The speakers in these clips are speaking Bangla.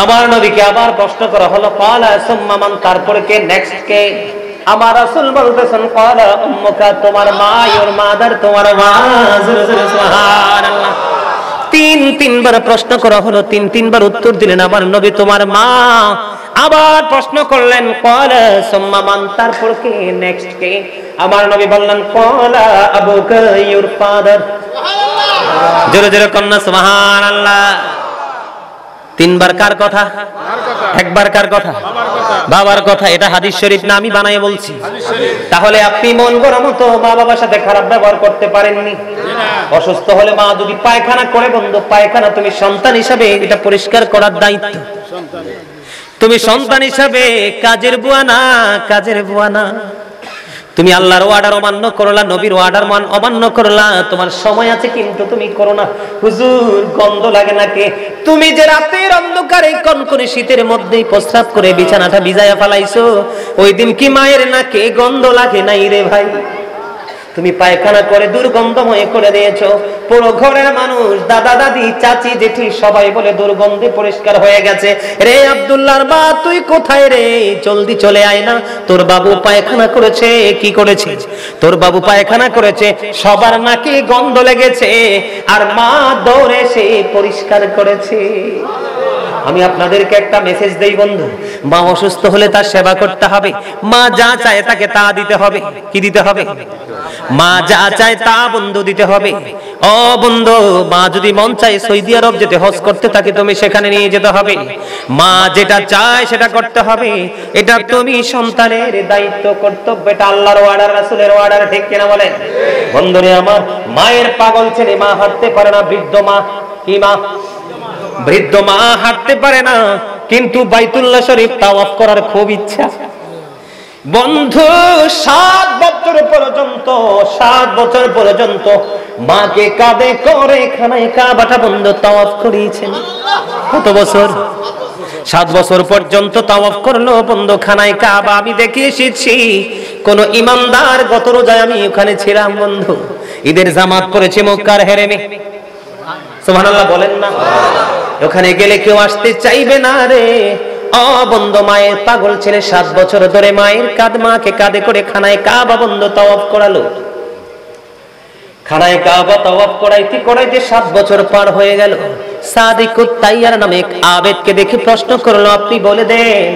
আমার নবীকে আবার প্রশ্ন করা হলো, ক্বালা সুম্মা মান, তারপরে কে, নেক্সট কে? আমার রাসূল বলতেছেন, ক্বালা উম্মুকা, তোমার মা, ইওর মাদার, তোমার মা। সুবহানাল্লাহ। তিনবার প্রশ্ন করা হলো, তিনবার উত্তর দিলেন আমার নবী, তোমার মা। আবার প্রশ্ন করলেন, ক্বালা সুম্মা মান, তারপর কে, নেক্সট কে? আমার নবী বললেন, ক্বালা আবুকা, ইওর ফাদার। সুবহানাল্লাহ। জোরে জোরে কন্যা সুবহানাল্লাহ। তিনবার কার কথা? একবার কার কথা? বাবার কথা। এটা হাদিস শরীফ না, আমি বানায় বলছি। তাহলে আপনি মন গড়া মতো মা বাবার সাথে খারাপ ব্যবহার করতে পারেননি। অসুস্থ হলে মা যদি পায়খানা করে, বন্ধু, পায়খানা তুমি সন্তান হিসাবে এটা পরিষ্কার করার দায়িত্ব। তুমি সন্তান হিসাবে কাজের বুয়া না, কাজের বুয়া না। তুমি আল্লাহর অর্ডার অমান্য করলা, নবীর অর্ডার অমান্য করলা, তোমার সময় আছে কিন্তু তুমি করো না। হুজুর, গন্ধ লাগে নাকি? তুমি যে রাতের অন্ধকারে কনকনে শীতের মধ্যেই প্রস্রাব করে বিছানাটা ভিজায়া ফেলাইছো, ওই দিন কি মায়ের নাকে গন্ধ লাগে নাই রে ভাই? তুমি পায়খানা করে দুর্গন্ধময় করে দিয়েছো, পুরো ঘরের মানুষ, দাদা দাদি, চাচি জেঠি সবাই বলে দুর্গন্ধে পরিষ্কার হয়ে গেছে। রে আব্দুল্লাহর মা, তুই কোথায় রে? জলদি চলে আয় না, তোর বাবু পায়খানা করেছে। কি করেছে? তোর বাবু পায়খানা করেছে, সবার নাকে গন্ধ লেগেছে, আর মা দৌড়ে সে পরিষ্কার করেছে। আমি আপনাদেরকে একটা মেসেজ দেই বন্ধু, মা অসুস্থ হলে তার সেবা করতে হবে। মা যা চায় তাকে তা দিতে হবে। কি দিতে হবে? মা যা চায় তা বন্ধু দিতে হবে। ও বন্ধু, মা যদি মন চায় সৌদি আরব যেতে, হজ করতে, তাকে তুমি সেখানে নিয়ে যেতে হবে। মা যেটা চায় সেটা করতে হবে। এটা তুমি সন্তানের দায়িত্ব, কর্তব্য। এটা আল্লাহর অর্ডার, রাসূলের অর্ডার। ঠিক কিনা বলেন বন্ধুরে আমার? মায়ের পাগল ছেলে, মা হাঁটতে পারে না। বৃদ্ধ মা, কি মা? বৃদ্ধ মা হাঁটতে পারে না, কিন্তু বাইতুল্লাহ শরীফ তাওয়াফ করার খুব ইচ্ছা। বন্ধু, 7 বছর পর্যন্ত মাকে কাঁধে করে খানায় কাবাটা বন্ধু তাওয়াফ করিয়েছেন। কত বছর? 7 বছর পর্যন্ত তাওয়াফ করলো বন্ধু খানায় কাবা। আমি দেখে এসেছি কোন ইমানদার, গত রোজায় আমি ওখানে ছিলাম বন্ধু, ঈদের জামাত পড়েছে মক্কার হেরেমে। সুবহানাল্লাহ বলেন না? ওখানে গেলে কেউ আসতে চাইবে না রে। বন্ধ, মায়ের পাগল ছেলে 7 বছর ধরে মায়ের মাকে কাঁধে করে খানায় কাবা বন্ধ তাওয়াফ করালো। খানায় কাবা তাওয়াফ করাইতে 7 বছর পার হয়ে গেল। সাদিকুত তাইয়ার নামে এক আবেদকে দেখে প্রশ্ন করলো, আপনি বলে দেন,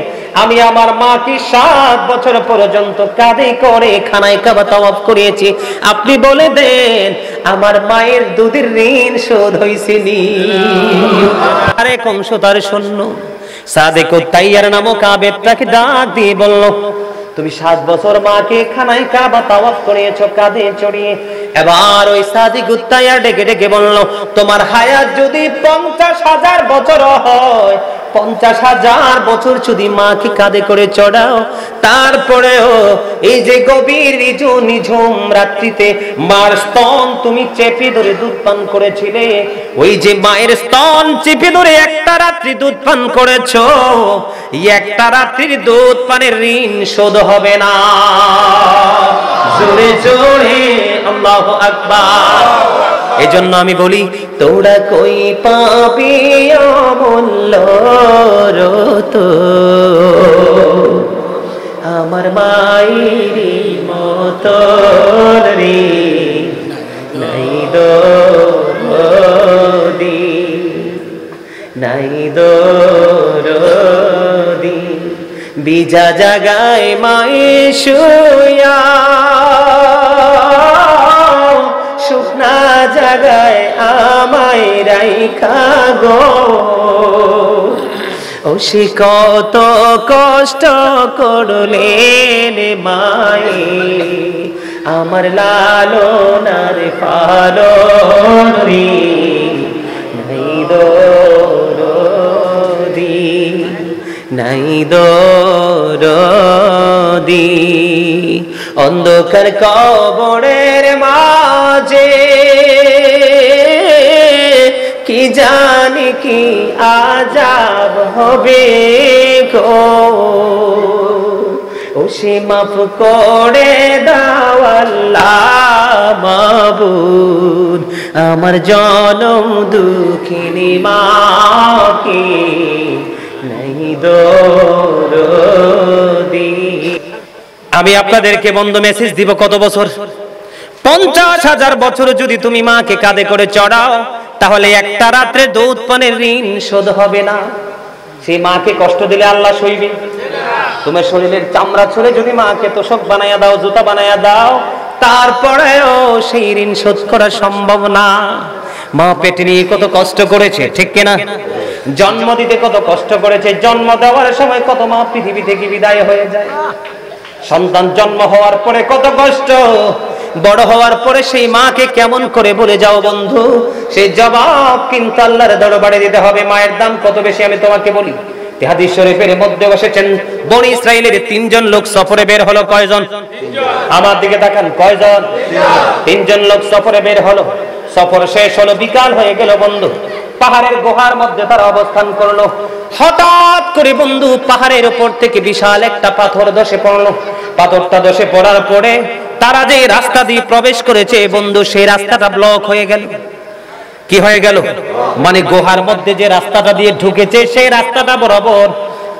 আমি আমার মাকে 7 বছর পর্যন্ত কাঁধে করে খানায় কাবা তাওয়াফ করিয়েছি, আপনি বলে দেন আমার মায়ের দুধের ঋণ শোধ হইছিনি? আরে কংস তার শূন্য। সাদিকুত তাইয়ার নামক আবেদটাকে ডাক দিয়ে বলল, তুমি 7 বছর মাকে খানায় কাবা তাওয়াফ করিয়েছো কাঁধে চড়িয়ে। এবার ওই সাদিকুত তাইয়ার ডেকে ডেকে বলল, তোমার হায়াত যদি 50,000 বছর হয়, 50,000 বছর যদি মাকে কাঁধে করে চড়াও, তারপরেও এই যে গভীর নিঝুম রাত্রিতে মার স্তন তুমি চেপে ধরে দুধ পান করেছিলে, ওই যে মায়ের স্তন চেপে ধরে একটা রাত্রি দুধ পান করেছো, একটা রাত্রির দুধ পানের ঋণ শোধ হবে না। জোরে জোরে আল্লাহু আকবার। এজন্য আমি বলি, তোরা কই পাবি অমূল্য রত, আমার মায়েরই মতো রে নাই দরদি, নাই দরদি। বিজা জাগায় মায়ে শুয়া, শুকনা জাগায় আমায় রাইখা গো, ও সে কত কষ্ট করলেন মায়ে, আমার লালনার পালন রে নাই দরদি, নাই দরদি। অন্ধকার কবরের মাঝে কি জানি কি আযাব হবে গো, ও সে মাফ করে দাও আল্লাহ মাবুদ, আমার জনম দুঃখিনী মাকে नहीं दरदी। আমি আপনাদেরকে বন্ধু মেসেজ দিব, কত বছর? 50,000 বছর যদি তুমি মাকে কাঁধে করে চড়াও, তাহলে একটা রাত্রে দুধ পানের ঋণ শোধ হবে না। সেই মাকে কষ্ট দিলে আল্লাহ সইবে? তোমার শরীরের চামড়া ছুঁড়ে যদি মাকে তোষক বানায়া দাও, জুতা বানায়া দাও, তারপরেও সেই ঋণ শোধ করা সম্ভব না। মা পেটে নিয়ে কত কষ্ট করেছে, ঠিক কিনা? জন্ম দিতে কত কষ্ট করেছে, জন্ম দেওয়ার সময় কত মা পৃথিবী থেকে বিদায় হয়ে যায়। সন্তান জন্ম হওয়ার পরে কত কষ্ট, বড় হওয়ার পরে সেই মাকে কেমন করে বলে যাও বন্ধু, সেই জবাব কিন্তু আল্লাহর দরবারে দিতে হবে। মায়ের দাম কত বেশি আমি তোমাকে বলি। হাদিস শরীফের মধ্যে বসেছেন, বনি ইসরাইলের 3 জন লোক সফরে বের হলো। কয়জন? আমার দিকে তাকান, কয়জন? 3 জন লোক সফরে বের হলো। সফর শেষ হলো, বিকাল হয়ে গেল বন্ধু। পাহাড়ের গুহার মধ্যে তারা অবস্থান করলো। হঠাৎ করে বন্ধু পাহাড়ের উপর থেকে বিশাল একটা পাথর ধসে পড়লো। পাথরটা ধসে পড়ার পরে তারা যে রাস্তা দিয়ে প্রবেশ করেছে বন্ধু, সেই রাস্তাটা ব্লক হয়ে গেল। কি হয়ে গেল? মানে গুহার মধ্যে যে রাস্তাটা দিয়ে ঢুকেছে সেই রাস্তাটা বরাবর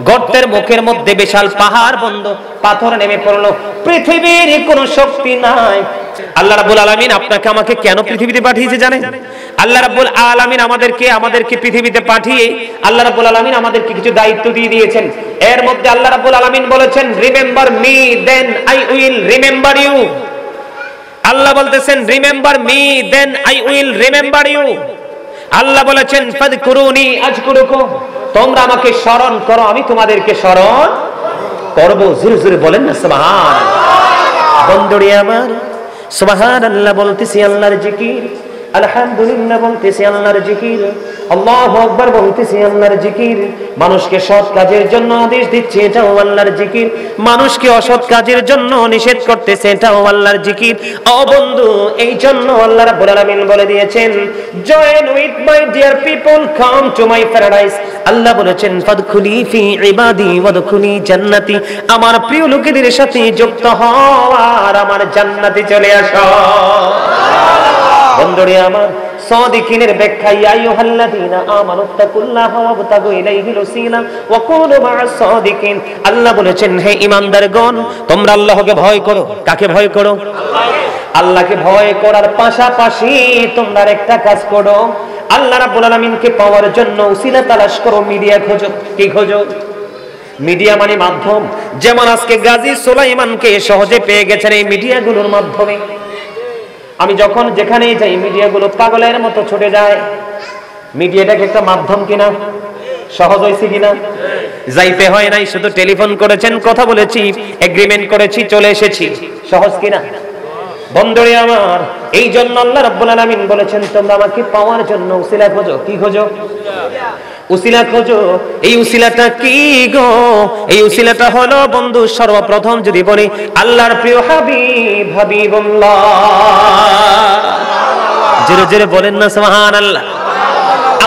গর্তের মুখের মধ্যে বিশাল পাহাড় বন্ধু, পাথর নেমে পড়লো। পৃথিবীর কোনো শক্তি নাই। আল্লাহ রাব্বুল আলামিন আপনাকে আমাকে কেন পৃথিবীতে পাঠিয়েছে জানেন? আল্লাহ রাব্বুল আলামিন আমাদেরকে পৃথিবীতে পাঠিয়ে আল্লাহ রাব্বুল আলামিন আমাদেরকে কিছু দায়িত্ব দিয়ে দিয়েছেন। এর মধ্যে আল্লাহ রাব্বুল আলামিন বলেছেন, remember me then I will remember you. Allah বলতেছেন, remember me then I will remember you. Allah বলেছেন, ফাযকুরুনি আযকুরুকুম, তোমরা আমাকে স্মরণ করো, আমি তোমাদেরকে স্মরণ করব। জোরে জোরে বলেন না সুবহানাল্লাহ। বন্ধুরে আমার, সুবহানাল্লাহ বলতেছি আল্লাহর জিকির, আলহামদুলিল্লাহ বলতেছি আল্লাহর জিকির, আল্লাহু আকবার বলতেছি আল্লাহর জিকির। মানুষকে সৎ কাজের জন্য আদেশ দিচ্ছে, এটাও আল্লাহর জিকির। মানুষকে অসৎ কাজের জন্য নিষেধ করতেছে, এটাও আল্লাহর জিকির। ও বন্ধু, এই জন্য আল্লাহ রাব্বুল আলামিন বলে দিয়েছেন, join with my dear people, come to my paradise. Allah বলেছেন, ফাদখুলি ফি ইবাদি ওয়াদখুলি জান্নাতি, আমার প্রিয় লোকেদের সাথে যুক্ত হও আর আমার জান্নাতে চলে আসো। বন্ধুরে আমার, সাদিকিনের ব্যাখ্যা, ইয়া আইয়ুহাল্লাযীনা আমানু তাকুল্লাহা ওয়াবতাগু ইলাইহিল ওয়াসিলা ওয়া কুনু মা'আস সাদিকিন। আল্লাহ বলেছেন, হে ঈমানদারগণ, তোমরা আল্লাহকে ভয় করো। কাকে ভয় করো? আল্লাহকে ভয় করার পাশাপাশি তোমরা একটা কাজ করো, আল্লাহ রাব্বুল আলামিনকে পাওয়ার জন্য ওসিলা তালাশ করো, মিডিয়া খোঁজো। কি খোঁজো? মিডিয়া মানে মাধ্যম। যেমন আজকে গাজী সুলাইমানকে সহজে পেয়ে গেছেন এই মিডিয়াগুলোর মাধ্যমে। আমি যখন যেখানেই যাই মিডিয়াগুলো পাগলের মতো ছুটে যায়। মিডিয়াটাকে একটা মাধ্যম কিনা? সহজ হয়েছে কিনা? যাইতে হয় নাই, শুধু টেলিফোন করেছেন, কথা বলেছি, এগ্রিমেন্ট করেছি, চলে এসেছি। সহজ কিনা? বন্ধুরে আমার, এই জন্য আল্লাহ রাব্বুল আলামিন বলেছেন, তোমরা আমাকে পাওয়ার জন্য উসিলা খোঁজো। কি খোঁজো? উসিলা খোঁজো। এই উসিলাটা কি গো? এই উসিলাটা হলো বন্ধু, সর্বপ্রথম যদি বলি, আল্লাহর প্রিয় হাবিব হাবিবুল্লাহ। জোরে জোরে বলেন না সুবহানাল্লাহ।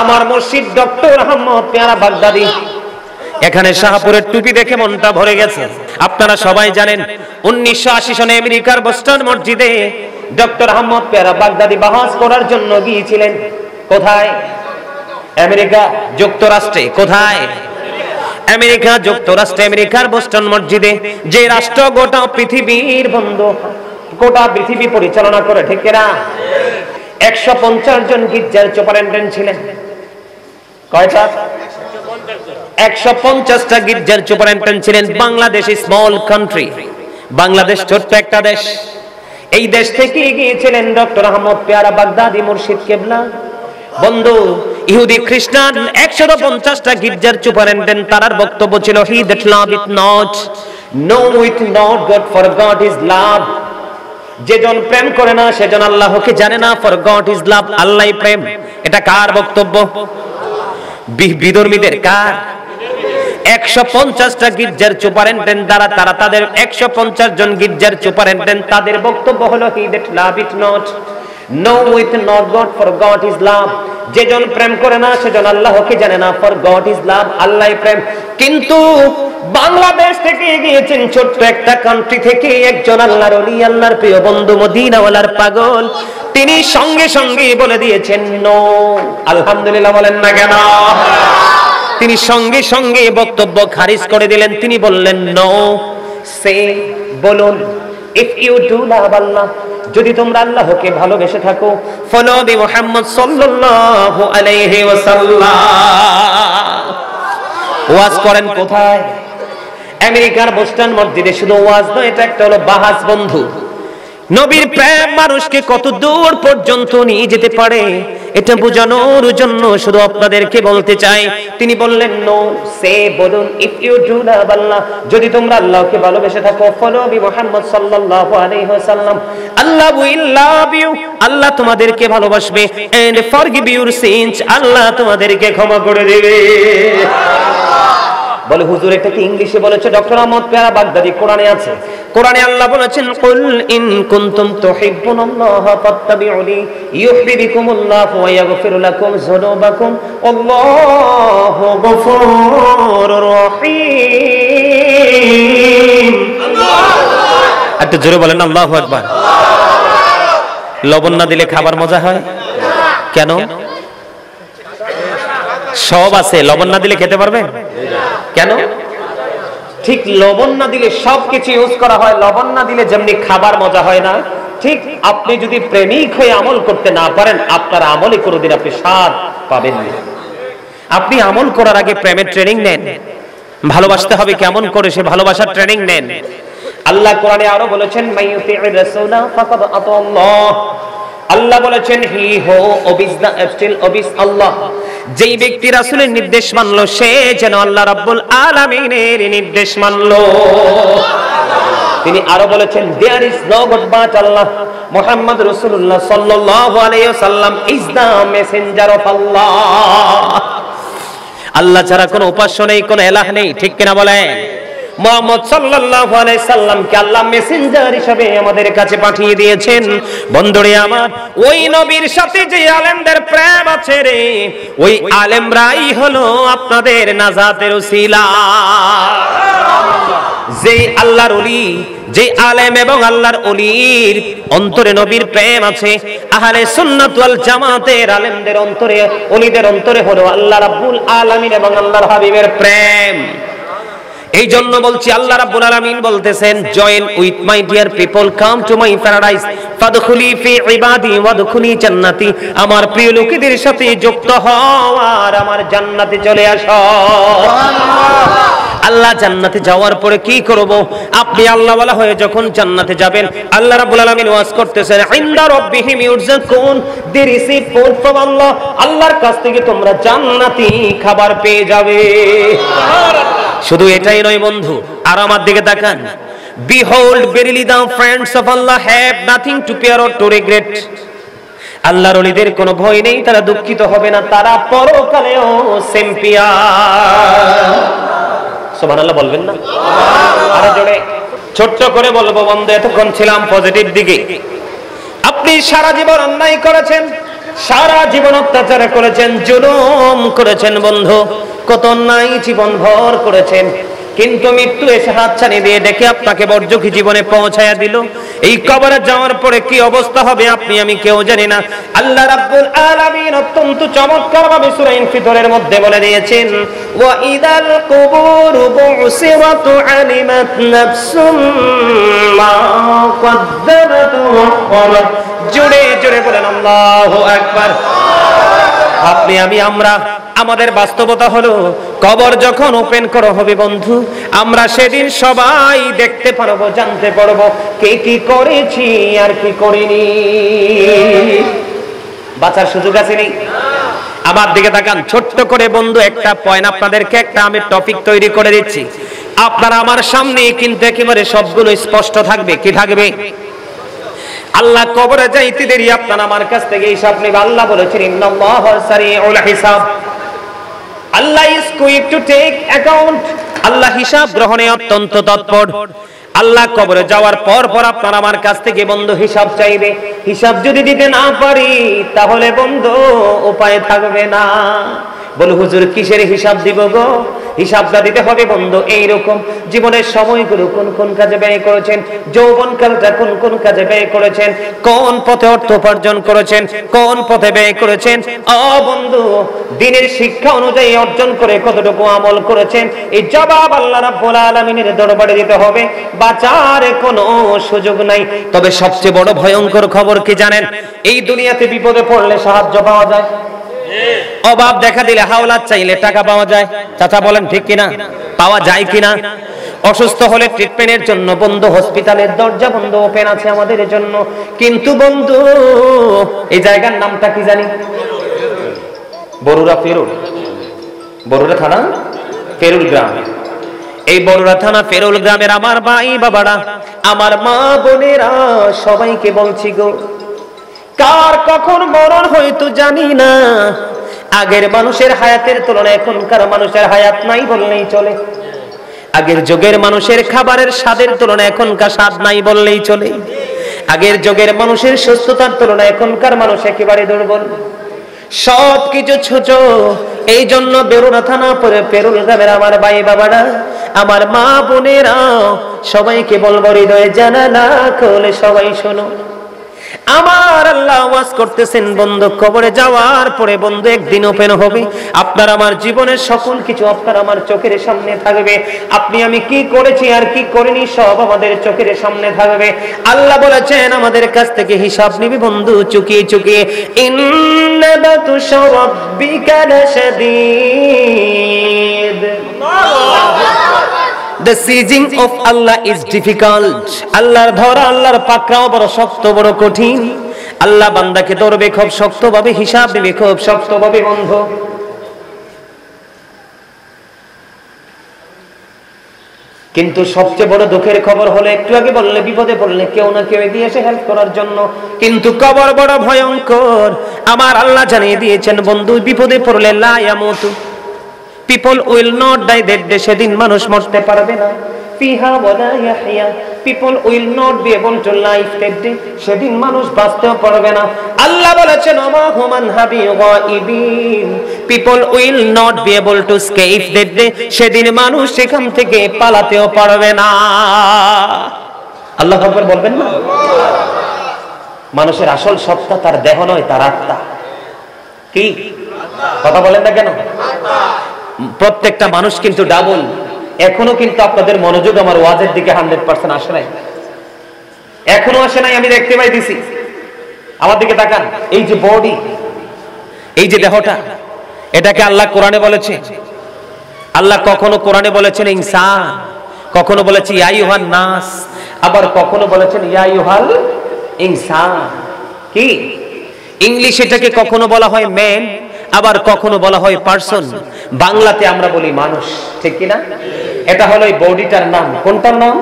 আমার মুর্শিদ ডক্টর আহমদ পেয়ারা বাগদাদি। এখানে শাহপুরের টুপি দেখে মনটা ভরে গেছে। আপনারা সবাই জানেন 1980 সনে আমেরিকার বোস্টন মসজিদে ডক্টর আহমদ পেয়ারা বাগদাদি বাহাস করার জন্য গিয়েছিলেন। কোথায়? আমেরিকা যুক্তরাষ্ট্রে। কোথায়? আমেরিকা যুক্তরাষ্ট্রে, আমেরিকার বোস্টন মসজিদে, যে রাষ্ট্র গোটা পৃথিবীর বন্ধু, গোটা পৃথিবী পরিচালনা করে, ঠিক কিনা? 150 জন গির্জার সুপারিনটেন্ডেন্ট ছিলেন। কয়টা? 150টা গির্জার সুপারিনটেন্ডেন্ট ছিলেন। বাংলাদেশ স্মল কান্ট্রি, বাংলাদেশ ছোট্ট একটা দেশ। এই দেশ থেকে গিয়েছিলেন ডক্টর আহমদ পেয়ারা বাগদাদি মুর্শিদ কেবলা। বন্ধু, ইহুদি খ্রিস্টান 150টা গির্জার সুপারিনটেন্ডেন্ট, তার বক্তব্য ছিল, he that loveth not knoweth not God, for God is love। যেজন প্রেম করে না সেজন আল্লাহকে জানে না, for God is love, আল্লাহই প্রেম। এটা কার বক্তব্য? বিধর্মীদের। কার? 150টা গির্জার সুপারিনটেন্ডেন্ট দ্বারা তারা তাদের 150 জন গির্জার সুপারিনটেন্ডেন্ট, তাদের বক্তব্য হলো, he that loveth not knoweth not God, for God is love। যেজন প্রেম করে না সেজন আল্লাহকে জানে না, for God is love, আল্লাহই প্রেম। কিন্তু বাংলাদেশ থেকে গিয়েছেন ছোট্ট একটা কান্ট্রি থেকে একজন আল্লাহর ওলি, আল্লাহর প্রিয় বন্ধু, মদিনাওয়ালার পাগল, তিনি সঙ্গে সঙ্গে বলে দিয়েছেন নো। আলহামদুলিল্লাহ বলেন না কেন? তিনি সঙ্গে সঙ্গে বক্তব্য খারিজ করে দিলেন। তিনি বললেন, নো, সে বলুন, ইফ ইউ ডু লাভ আল্লাহ, যদি তোমরা আল্লাহকে ভালোবেসে থাকো, ফলো বি মুহাম্মদ সাল্লাল্লাহু আলাইহি ওয়াসাল্লাম। ওয়াজ করেন কোথায়? আমেরিকার বোস্টন মসজিদে। শুধু ওয়াজ নয়, এটা একটা হলো বাহাস বন্ধু। নবীর প্রেম মানুষকে কত দূর পর্যন্ত নিয়ে যেতে পারে এটা বোঝানোর জন্য শুধু আপনাদেরকে বলতে চাই। তিনি বললেন, নো, সে বলুন, ইফ ইউ ডু লাভ আল্লাহ, যদি তোমরা আল্লাহকে ভালোবেসে থাকো, ফলো বি মুহাম্মদ সাল্লাল্লাহু আলাইহি ওয়াসাল্লাম, আল্লাহ উইল লাভ ইউ, আল্লাহ তোমাদেরকে ভালোবাসবে, এন্ড ফরগিভ ইউর সিনস, আল্লাহ তোমাদেরকে ক্ষমা করে দেবে। বলে হুজুর এটা কি ইংলিশে বলেছে? ডক্টর আহমদ পেয়ারা বাগদাদি কোরআনে আছে। কোরআনে আল্লাহ বলেছেন, কুল ইন কুনতুম তুহিব্বুনাল্লাহ ফাত্তাবিউনি ইউহিব্বুকুমুল্লাহু ওয়া ইয়াগফির লাকুম যুনুবাকুম আল্লাহু গফুরুর রহিম। একটু জোরে বলেন আল্লাহু আকবার। লবণ না দিলে খাবার মজা হয় কেন? সব আছে, লবণ না দিলে খেতে পারবেন কেন? ঠিক লবণ না দিলে সবকিছু ইউজ করা হয়, লবণ না দিলে যেমনি খাবার মজা হয় না, ঠিক আপনি যদি প্রেমিক হয়ে আমল করতে না পারেন, আপনার আমলে কোনোদিন আপনি স্বাদ পাবেন না। আপনি আমল করার আগে প্রেমের ট্রেনিং নেন, ভালোবাসতে হবে কেমন করে সে ভালোবাসার ট্রেনিং নেন। আল্লাহ কোরআনে আরো বলেছেন, মাইয়ুতি'ir রাসূলা ফাকাদ আতাল্লাহ, আল্লাহ বলেছেন, হি হো ওবিস দা স্টিল ওবিস আল্লাহ, যেই ব্যক্তি রাসূলের নির্দেশ মানলো সে যেন আল্লাহ রাব্বুল আলামিনের নির্দেশ মানলো। তিনি আরো বলেছেন, there is no God but Allah, Muhammad রাসূলুল্লাহ সাল্লাল্লাহু আলাইহি ওয়াসাল্লাম is the messenger of Allah. Allah ছাড়া কোনো উপাস্য নেই, কোনো ইলাহ নেই, ঠিক কিনা বলেন? মুহাম্মদ সাল্লাল্লাহু আলাইহি সাল্লামকে আল্লাহ মেসেঞ্জার হিসেবে আমাদের কাছে পাঠিয়ে দিয়েছেন। বন্ধুরে আমার, ওই নবীর সাথে যে আলেমদের প্রেম আছে রে, ওই আলেমরাই হলো আপনাদের নাজাতের উসিলা। যে আল্লাহর ওলি, যে আলেম এবং আল্লাহর ওলির অন্তরে নবীর প্রেম আছে, আহলে সুন্নাত ওয়াল জামাতের আলেমদের অন্তরে, ওলিদের অন্তরে হলো আল্লাহ রাব্বুল আলামিন এবং আল্লাহর হাবিবের প্রেম। এই জন্য বলছি, আল্লাহ রাব্বুল আলামিন বলতেছেন, join with my dear people, come to my paradise, ফাদখুলি ফি ইবাদি ওয়াদখুলি জান্নাতি, আমার প্রিয় লোকেদের সাথে যুক্ত হও আর আমার জান্নাতে চলে আসো। আল্লাহ জান্নাতে যাওয়ার পরে কি করব? আপনি আল্লাহ ওয়ালা হয়ে যখন জান্নাতে যাবেন, আল্লাহ রাব্বুল আলামিন ওয়াজ করতেছেন, ইনদা রাব্বিহিম ইউরযাকুন, দে রিসিভ ফুড ফ্রম আল্লাহ, আল্লাহর কাছ থেকে তোমরা জান্নাতি খাবার পেয়ে যাবে। শুধু এটাই নয় বন্ধু, আর আমার দিকে তাকান। Behold, verily the friends of Allah have nothing to fear or to regret. আল্লাহর ওলিদের কোনো ভয় নেই, তারা দুঃখিত হবে না, তারা পরকালেও চ্যাম্পিয়ন। সুবহানাল্লাহ বলবেন না? আরো জোরে ছোট্ট করে বলবো বন্ধু, এতক্ষণ ছিলাম পজিটিভ দিকে। আপনি সারা জীবন অন্যায় করেছেন, সারা জীবন অত্যাচার করেছেন, জুলুম করেছেন বন্ধু, কত অন্যায় জীবন ভর করেছেন, কিন্তু মৃত্যু এসে হাতছানি দিয়ে ডেকে আপনাকে বর্জকি জীবনে পৌঁছায়া দিল। এই কবরে যাওয়ার পরে কি অবস্থা হবে আপনি আমি কেউ জানি না। আল্লাহ রাব্বুল আলামিন অত্যন্ত চমৎকার ভাবে সূরা ইনফিতরের মধ্যে বলে দিয়েছেন, ওয়া ইদাল কুবুরু বুসিরাত আলিমাত নাফসুম মা কদ্দামাত ওয়া আখখারাত। জোরে জোরে বলেন আল্লাহু আকবার। আপনি আমি আমরা, আমাদের বাস্তবতা হলো কবর যখন ওপেন করা হবে বন্ধু, আমরা সেদিন সবাই দেখতে পারবো, জানতে পারবো কে কি করেছি আর কি করিনি। বাঁচার সুযোগ আছে নেই? আমার দিকে তাকান ছোট্ট করে বন্ধু, একটা পয়েন্ট আপনাদেরকে, একটা আমি টপিক তৈরি করে দিচ্ছি, আপনারা আমার সামনে কিন্তু একেবারে সবগুলো স্পষ্ট থাকবে। কি থাকবে? আল্লাহ কবরে যাইতে দেরি আপনারা আমার কাছ থেকে হিসাব নেবে। আল্লাহ বলেছেন, ইন্নাল্লাহা সারিউল হিসাব, Allah is quick to take account, Allah হিসাব গ্রহণে অত্যন্ত তৎপর। আল্লাহ কবরে যাওয়ার পর পর আপনার আমার কাছ থেকে বন্ধু হিসাব চাইবে। হিসাব যদি দিতে না পারি তাহলে বন্ধু উপায় থাকবে না। বলে হুজুর কিসের হিসাব দিব গো? হিসাবটা দিতে হবে বন্ধু এইরকম, জীবনের সময়গুলো কোন কোন কাজে ব্যয় করেছেন, যৌবনকালটা কোন কোন কাজে ব্যয় করেছেন, কোন পথে অর্থ উপার্জন করেছেন, কোন পথে ব্যয় করেছেন। ও বন্ধু, দিনের শিক্ষা অনুযায়ী অর্জন করে কতটুকু আমল করেছেন, এই জবাব আল্লাহ রাব্বুল আলামিনের দরবারে দিতে হবে। বাঁচার কোনো সুযোগ নাই। তবে সবচেয়ে বড় ভয়ঙ্কর খবর কি জানেন? এই দুনিয়াতে বিপদে পড়লে সাহায্য পাওয়া যায়, অভাব দেখা দিলে হাওলাত চাইলে টাকা পাওয়া যায়। চাচা বলেন ঠিক কিনা? পাওয়া যায় কিনা? অসুস্থ হলে ট্রিটমেন্টের জন্য বন্ধু হসপিটালের দরজা বন্ধ ওপেন আছে আমাদের জন্য। কিন্তু বন্ধু, এই জায়গার নামটা কি জানি? বরুড়া ফেরুল, বরুড়া থানা ফেরুল গ্রাম। এই বরুড়া থানা ফেরুল গ্রামের আমার ভাই বাবারা, আমার মা বোনেরা, সবাইকে বলছি গো, কার কখন মরণ হয়তো জানি না। আগের মানুষের হায়াতের তুলনায় এখনকার মানুষের হায়াত নাই বললেই চলে। আগের যুগের মানুষের খাবারের স্বাদের তুলনায় এখনকার স্বাদ নাই বললেই চলে। আগের যুগের মানুষের সুস্থতার তুলনায় এখনকার মানুষ একেবারে দুর্বল। সবকিছু ছোট। এই জন্য বেরুনা থানা পরে ফেরুল গ্রামের আমার ভাই বাবারা, আমার মা বোনেরা, সবাইকে বলবো হৃদয়ে জানালা খুলে সবাই শোনো। আমার আল্লাহ ওয়াজ করতেছেন বন্ধু, কবরে যাওয়ার পরে বন্ধু একদিন ওপেন হবে। আপনার আমার জীবনের সকল কিছু আপনার আমার চোখের সামনে থাকবে। আপনি আমি কি করেছি আর কি করিনি সব আমাদের চোখের সামনে থাকবে। আল্লাহ বলেছেন আমাদের কাছ থেকে হিসাব নিবি বন্ধু চুকিয়ে চুকিয়ে। ইন্না বাতুশা রাব্বিকা লাশাদীদ। The seizing of Allah is difficult. আল্লাহর ধরা, আল্লাহর পাকড়াও বড় শক্ত, বড় কঠিন। আল্লাহ বান্দাকে ধরবে খুব শক্তভাবে, হিসাব নেবে খুব শক্তভাবে বন্ধু। কিন্তু সবচেয়ে বড় দুঃখের খবর হলো, একটু আগে বললে বিপদে পড়লে কেউ না কেউ এগিয়ে এসে হেল্প করার জন্য, কিন্তু কবর বড় ভয়ঙ্কর। আমার আল্লাহ জানিয়ে দিয়েছেন বন্ধু, বিপদে পড়লে লা ইয়ামুতু, people will not die that day, সেদিন মানুষ মরতে পারবে না। ফিহা ওয়ালা ইয়াহইয়া, people will not be able to live that day, সেদিন মানুষ বাঁচতেও পারবে না। আল্লাহ বলেছেন ওমা হুমান হাবি গায়িবিন, people will not be able to escape that day, সেদিন মানুষ সেখান থেকে পালাতেও পারবে না। আল্লাহু আকবার বলবেন না? মানুষের আসল সত্তা তার দেহ নয়, তার আত্মা। কি কথা বলেন না কেন? প্রত্যেকটা মানুষ কিন্তু ডাবল। এখনো কিন্তু আপনাদের মনোযোগ আমার ওয়াজের দিকে 100% আসে নাই, এখনো আসে নাই। আমি দেখতে পাইতেছি, আমার দিকে তাকান। এই যে বডি, এই যে দেহটা, এটাকে আল্লাহ কোরআনে বলেছে। আল্লাহ কখনো কোরআনে বলেছেন ইনসান, কখনো বলেছে ইয়া আইয়ুহান নাস, আবার কখনো বলেছেন ইয়া আইয়ুহাল ইনসান। কি ইংলিশ এটাকে কখনো বলা হয় ম্যান, আবার কখনো বলা হয় পারসন। বাংলাতে আমরা বলি মানুষ, ঠিক কি না? এটা হলো এই বডিটার নাম। কোনটার নাম?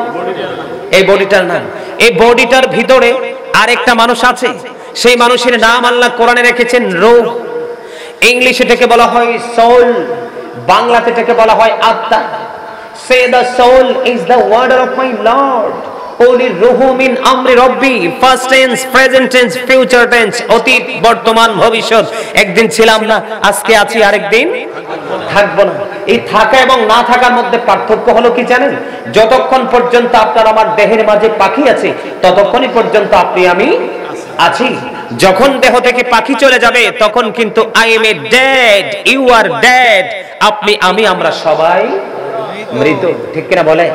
এই বডিটার নাম। এই বডিটার ভিতরে আরেকটা মানুষ আছে, সেই মানুষের নাম আল্লাহ কোরআনে রেখেছেন রূহ। ইংলিশে এটাকে বলা হয় সোল, বাংলাতে এটাকে বলা হয় আত্মা। Say the soul is the word of my lord, ওলি রূহু মিন আমরি রব্বি। First tense, present tense, future tense, অতীত, বর্তমান, ভবিষ্যৎ। একদিন ছিলাম না, আজকে আছি, আরেকদিন থাকবো না। এই থাকা এবং না থাকার মধ্যে পার্থক্য হলো কি জানেন? যতক্ষণ পর্যন্ত আপনার আমার দেহের মাঝে পাখি আছে, ততক্ষণই পর্যন্ত আপনি আমি আছি। যখন দেহ থেকে পাখি চলে যাবে, তখন কিন্তু I am a dead, you are dead. আপনি আমি আমরা সবাই মৃত, ঠিক কিনা বলে?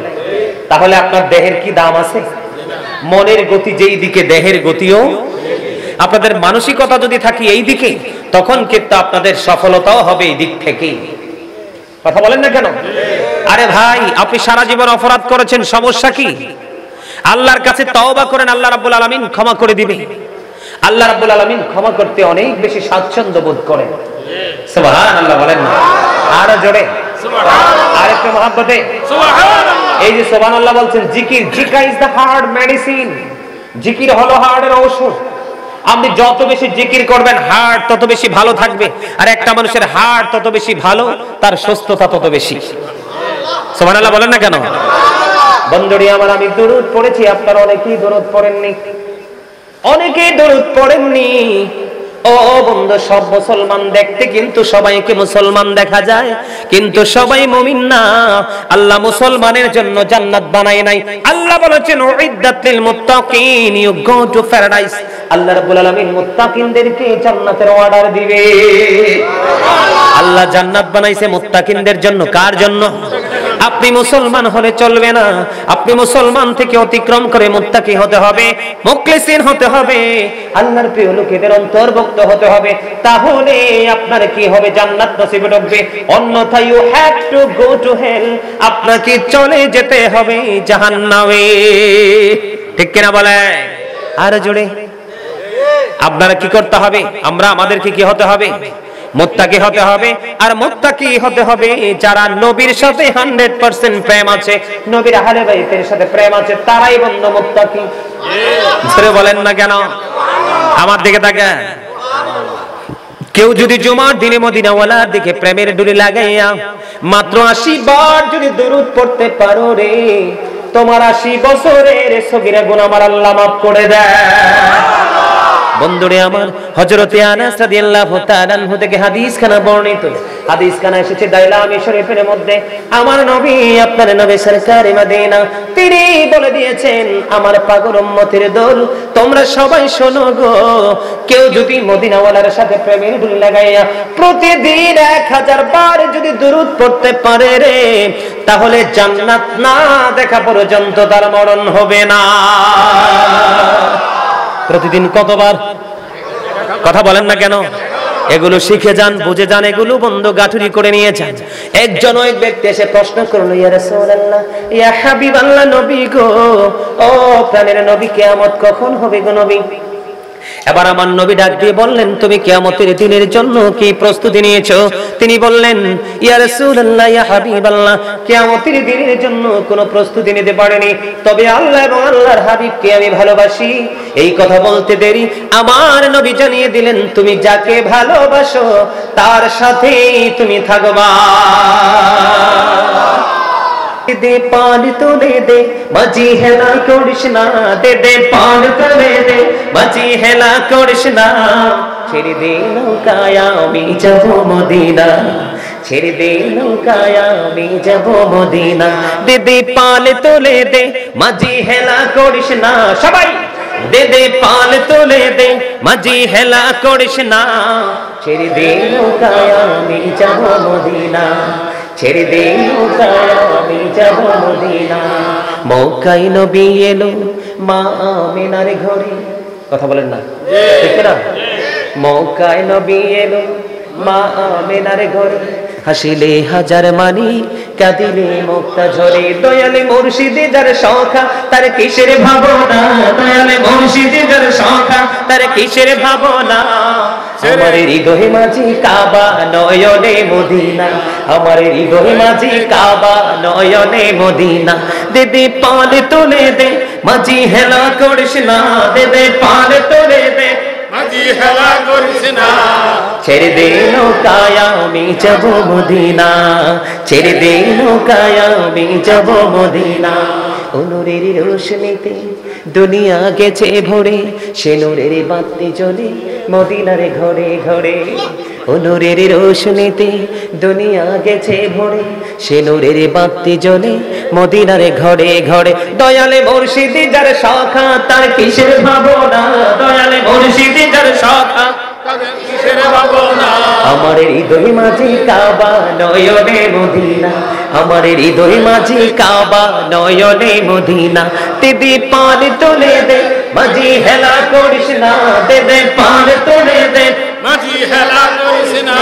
তাহলে আপনার দেহের কি দাম আছে? মনের গতি যেই দিকে, দেহের গতিও। আপনাদের মানসিকতা যদি থাকে এই দিকে, তখন কিন্তু আপনাদের সফলতাও হবে এই দিক থেকে। কথা বলেন না কেন? আরে ভাই, আপনি সারা জীবন অপরাধ করেছেন, সমস্যা কি? আল্লাহর কাছে তওবা করেন, আল্লাহ রাব্বুল আলামিন ক্ষমা করে দিবে। আল্লাহ রাব্বুল আলামিন ক্ষমা করতে অনেক বেশি স্বাচ্ছন্দ্য বোধ করেন। সুবহানাল্লাহ বলেন না? আর জোরে সুবহানাল্লাহ, আর একটু মহব্বতে সুবহানাল্লাহ। এই যে সুবহানাল্লাহ বলছেন, জিকির, Zika is the heart medicine. জিকির হলো হার্টের ঔষধ। আপনি যত বেশি জিকির করবেন, হার্ট তত বেশি ভালো থাকবে। আর একটা মানুষের হার্ট তত বেশি ভালো, তার সুস্থতা তত বেশি। সুবহানাল্লাহ বলেন না কেন? বন্ধুরি আমার, আমি দরুদ পড়েছি, আপনারা অনেকেই দরুদ পড়েননি, অনেকেই দরুদ পড়েননি। ও ও বন্ধু, সব মুসলমান দেখতে কিন্তু সবাইকে মুসলমান দেখা যায়, কিন্তু সবাই মুমিন না। আল্লাহ মুসলমানের জন্য জান্নাত বানায় নাই। আল্লাহ বলেছেন উইদ্দাত লিল মুত্তাকিন, ইউ গো টু প্যারাডাইস। আল্লাহ রাব্বুল আলামিন মুত্তাকিনদেরকে জান্নাতের অর্ডার দিবে। আল্লাহ জান্নাত বানাইছে মুত্তাকিনদের জন্য। কার জন্য? আপনি মুসলমান হলে চলবে না, আপনি মুসলমান থেকে অতিক্রম করে মুত্তাকি হতে হবে, মুখলিসিন হতে হবে, আল্লাহর প্রিয় লোকেদের অন্তর্ভুক্ত হতে হবে। তাহলে আপনার কি হবে? জান্নাত নসিবে হবে। অন্যথায় you have to go to hell, আপনাকে চলে যেতে হবে জাহান্নামে। ঠিক কিনা বলে? আর জোরে আপনারা কি করতে হবে? আমাদেরকে কি হতে হবে? মুত্তাকি হতে হবে। আর মুত্তাকি হতে হবে যারা নবীর সাথে 100% প্রেম আছে, নবীর আহলে বাইতের সাথে প্রেম আছে, তারাই বন্ধু মুত্তাকি। জোরে বলেন না কেন? আমার দিকে তাকান। কেউ যদি জুমার দিনে মদিনাওয়ালার দিকে প্রেমের ডুরি লাগাইয়া মাত্র 80 বার যদি দরুদ পড়তে পারো রে, তোমার 80 বছরের সগীরা গুনাহ আমার আল্লাহ মাফ করে দেয়। বন্ধুরে আমার, হযরতে আনাস রাদিয়াল্লাহু তাআলা আনহু থেকে হাদিস খানা বর্ণিত। হাদিস খানা এসেছে দাইলামি শরীফের মধ্যে। আমার নবী, আপনার নবী সরকারে মদিনা, তিনি বলে দিয়েছেন, আমার পাগল উম্মতের দল, তোমরা সবাই শোনো গো, কেউ যদি মদিনাওয়ালার সাথে প্রেমের ডুরি লাগাইয়া প্রতিদিন 1000 বার যদি দরুদ পড়তে পারে রে, তাহলে জান্নাত না দেখা পর্যন্ত তার মরণ হবে না। প্রতিদিন কতবার? কথা বলেন না কেন? এগুলো শিখে যান, বুঝে যান, এগুলো বন্ধু গাঠুরি করে নিয়ে যান। একজন এক ব্যক্তি এসে প্রশ্ন করলো, ইয়া রাসূলুল্লাহ, ইয়া হাবিবাল্লাহ, নবী গো, ও প্রাণের নবী, কিয়ামত কখন হবে গো নবী? এবার আমার নবী ডাক দিয়ে বললেন, তুমি কিয়ামতের দিনের জন্য কি প্রস্তুতি নিয়েছো? তিনি বললেন, ইয়া রাসূলুল্লাহ, ইয়া হাবিবাল্লাহ, কিয়ামতের দিনের জন্য কোনো প্রস্তুতি নিতে পারিনি, তবে আল্লাহ এবং আল্লাহর হাবিবকে আমি ভালোবাসি। এই কথা বলতে দেরি আমার নবী জানিয়ে দিলেন, তুমি যাকে ভালোবাসো তার সাথেই তুমি থাকবা। দে পান তোলে দে মাঝি হেলা করিস না, দে দে পান তোলে দে মাঝি হেলা করিস না, ছেড়ে দে নৌকায় আমি যাব মদিনা, ছেড়ে দে নৌকায় আমি যাব মদিনা। দে দে পান তোলে দে মাঝি হেলা করিস না, সবাই দে দে পান তোলে দে মাঝি হেলা করিস না, ছেড়ে দে নৌকায় আমি যাব মদিনা, ছেড়ে দে নৌকায় আমি যাব মদিনা। মক্কায় নবী এলো মা আমিনার ঘরে। কথা বলেন না, ঠিক না? মক্কায় নবী এলো মা আমিনার ঘরে, হাসিলে হাজার মানি, কাঁদিলে মুক্তা ঝরে। দয়ালে মুর্শিদে যার সখা, তার কিসের ভাবনা, দয়ালে মুর্শিদে যার সখা, তার কিসের ভাবনা। আমার হৃদয় মাঝি কাবা, নয়নে মদিনা, আমার হৃদয় মাঝি কাবা, নয়নে মদিনা। দে দে পান তোলে দে মাঝি হেলা করিস না, দে দে পান তোলে দে মাঝি হেলা করিস না, ছেড়ে দে নৌকায় আমি যাব মদিনা, ছেড়ে দে নৌকায় আমি যাব মদিনা। নূরের রোশনীতে দুনিয়া গেছে ভরে, সে নূরের বাতি জ্বলে মদিনার ঘরে ঘরে। নূরের রোশনীতে দুনিয়া গেছে ভরে, সে নূরের বাতি জ্বলে মদিনার ঘরে ঘরে। দয়ালে মুর্শিদি যার সখা, তার কিসের ভাবনা, দয়ালে মুর্শিদি যার সখা, আমার হৃদয় মাঝি কাবা, নয়নে মদিনা, আমার হৃদয় মাঝি কাবা, নয়নে মদিনা। দিদি পান তোলে দে মাঝি হেলা করিস না, দে দে পান তোলে দে মাঝি হেলা করিস না,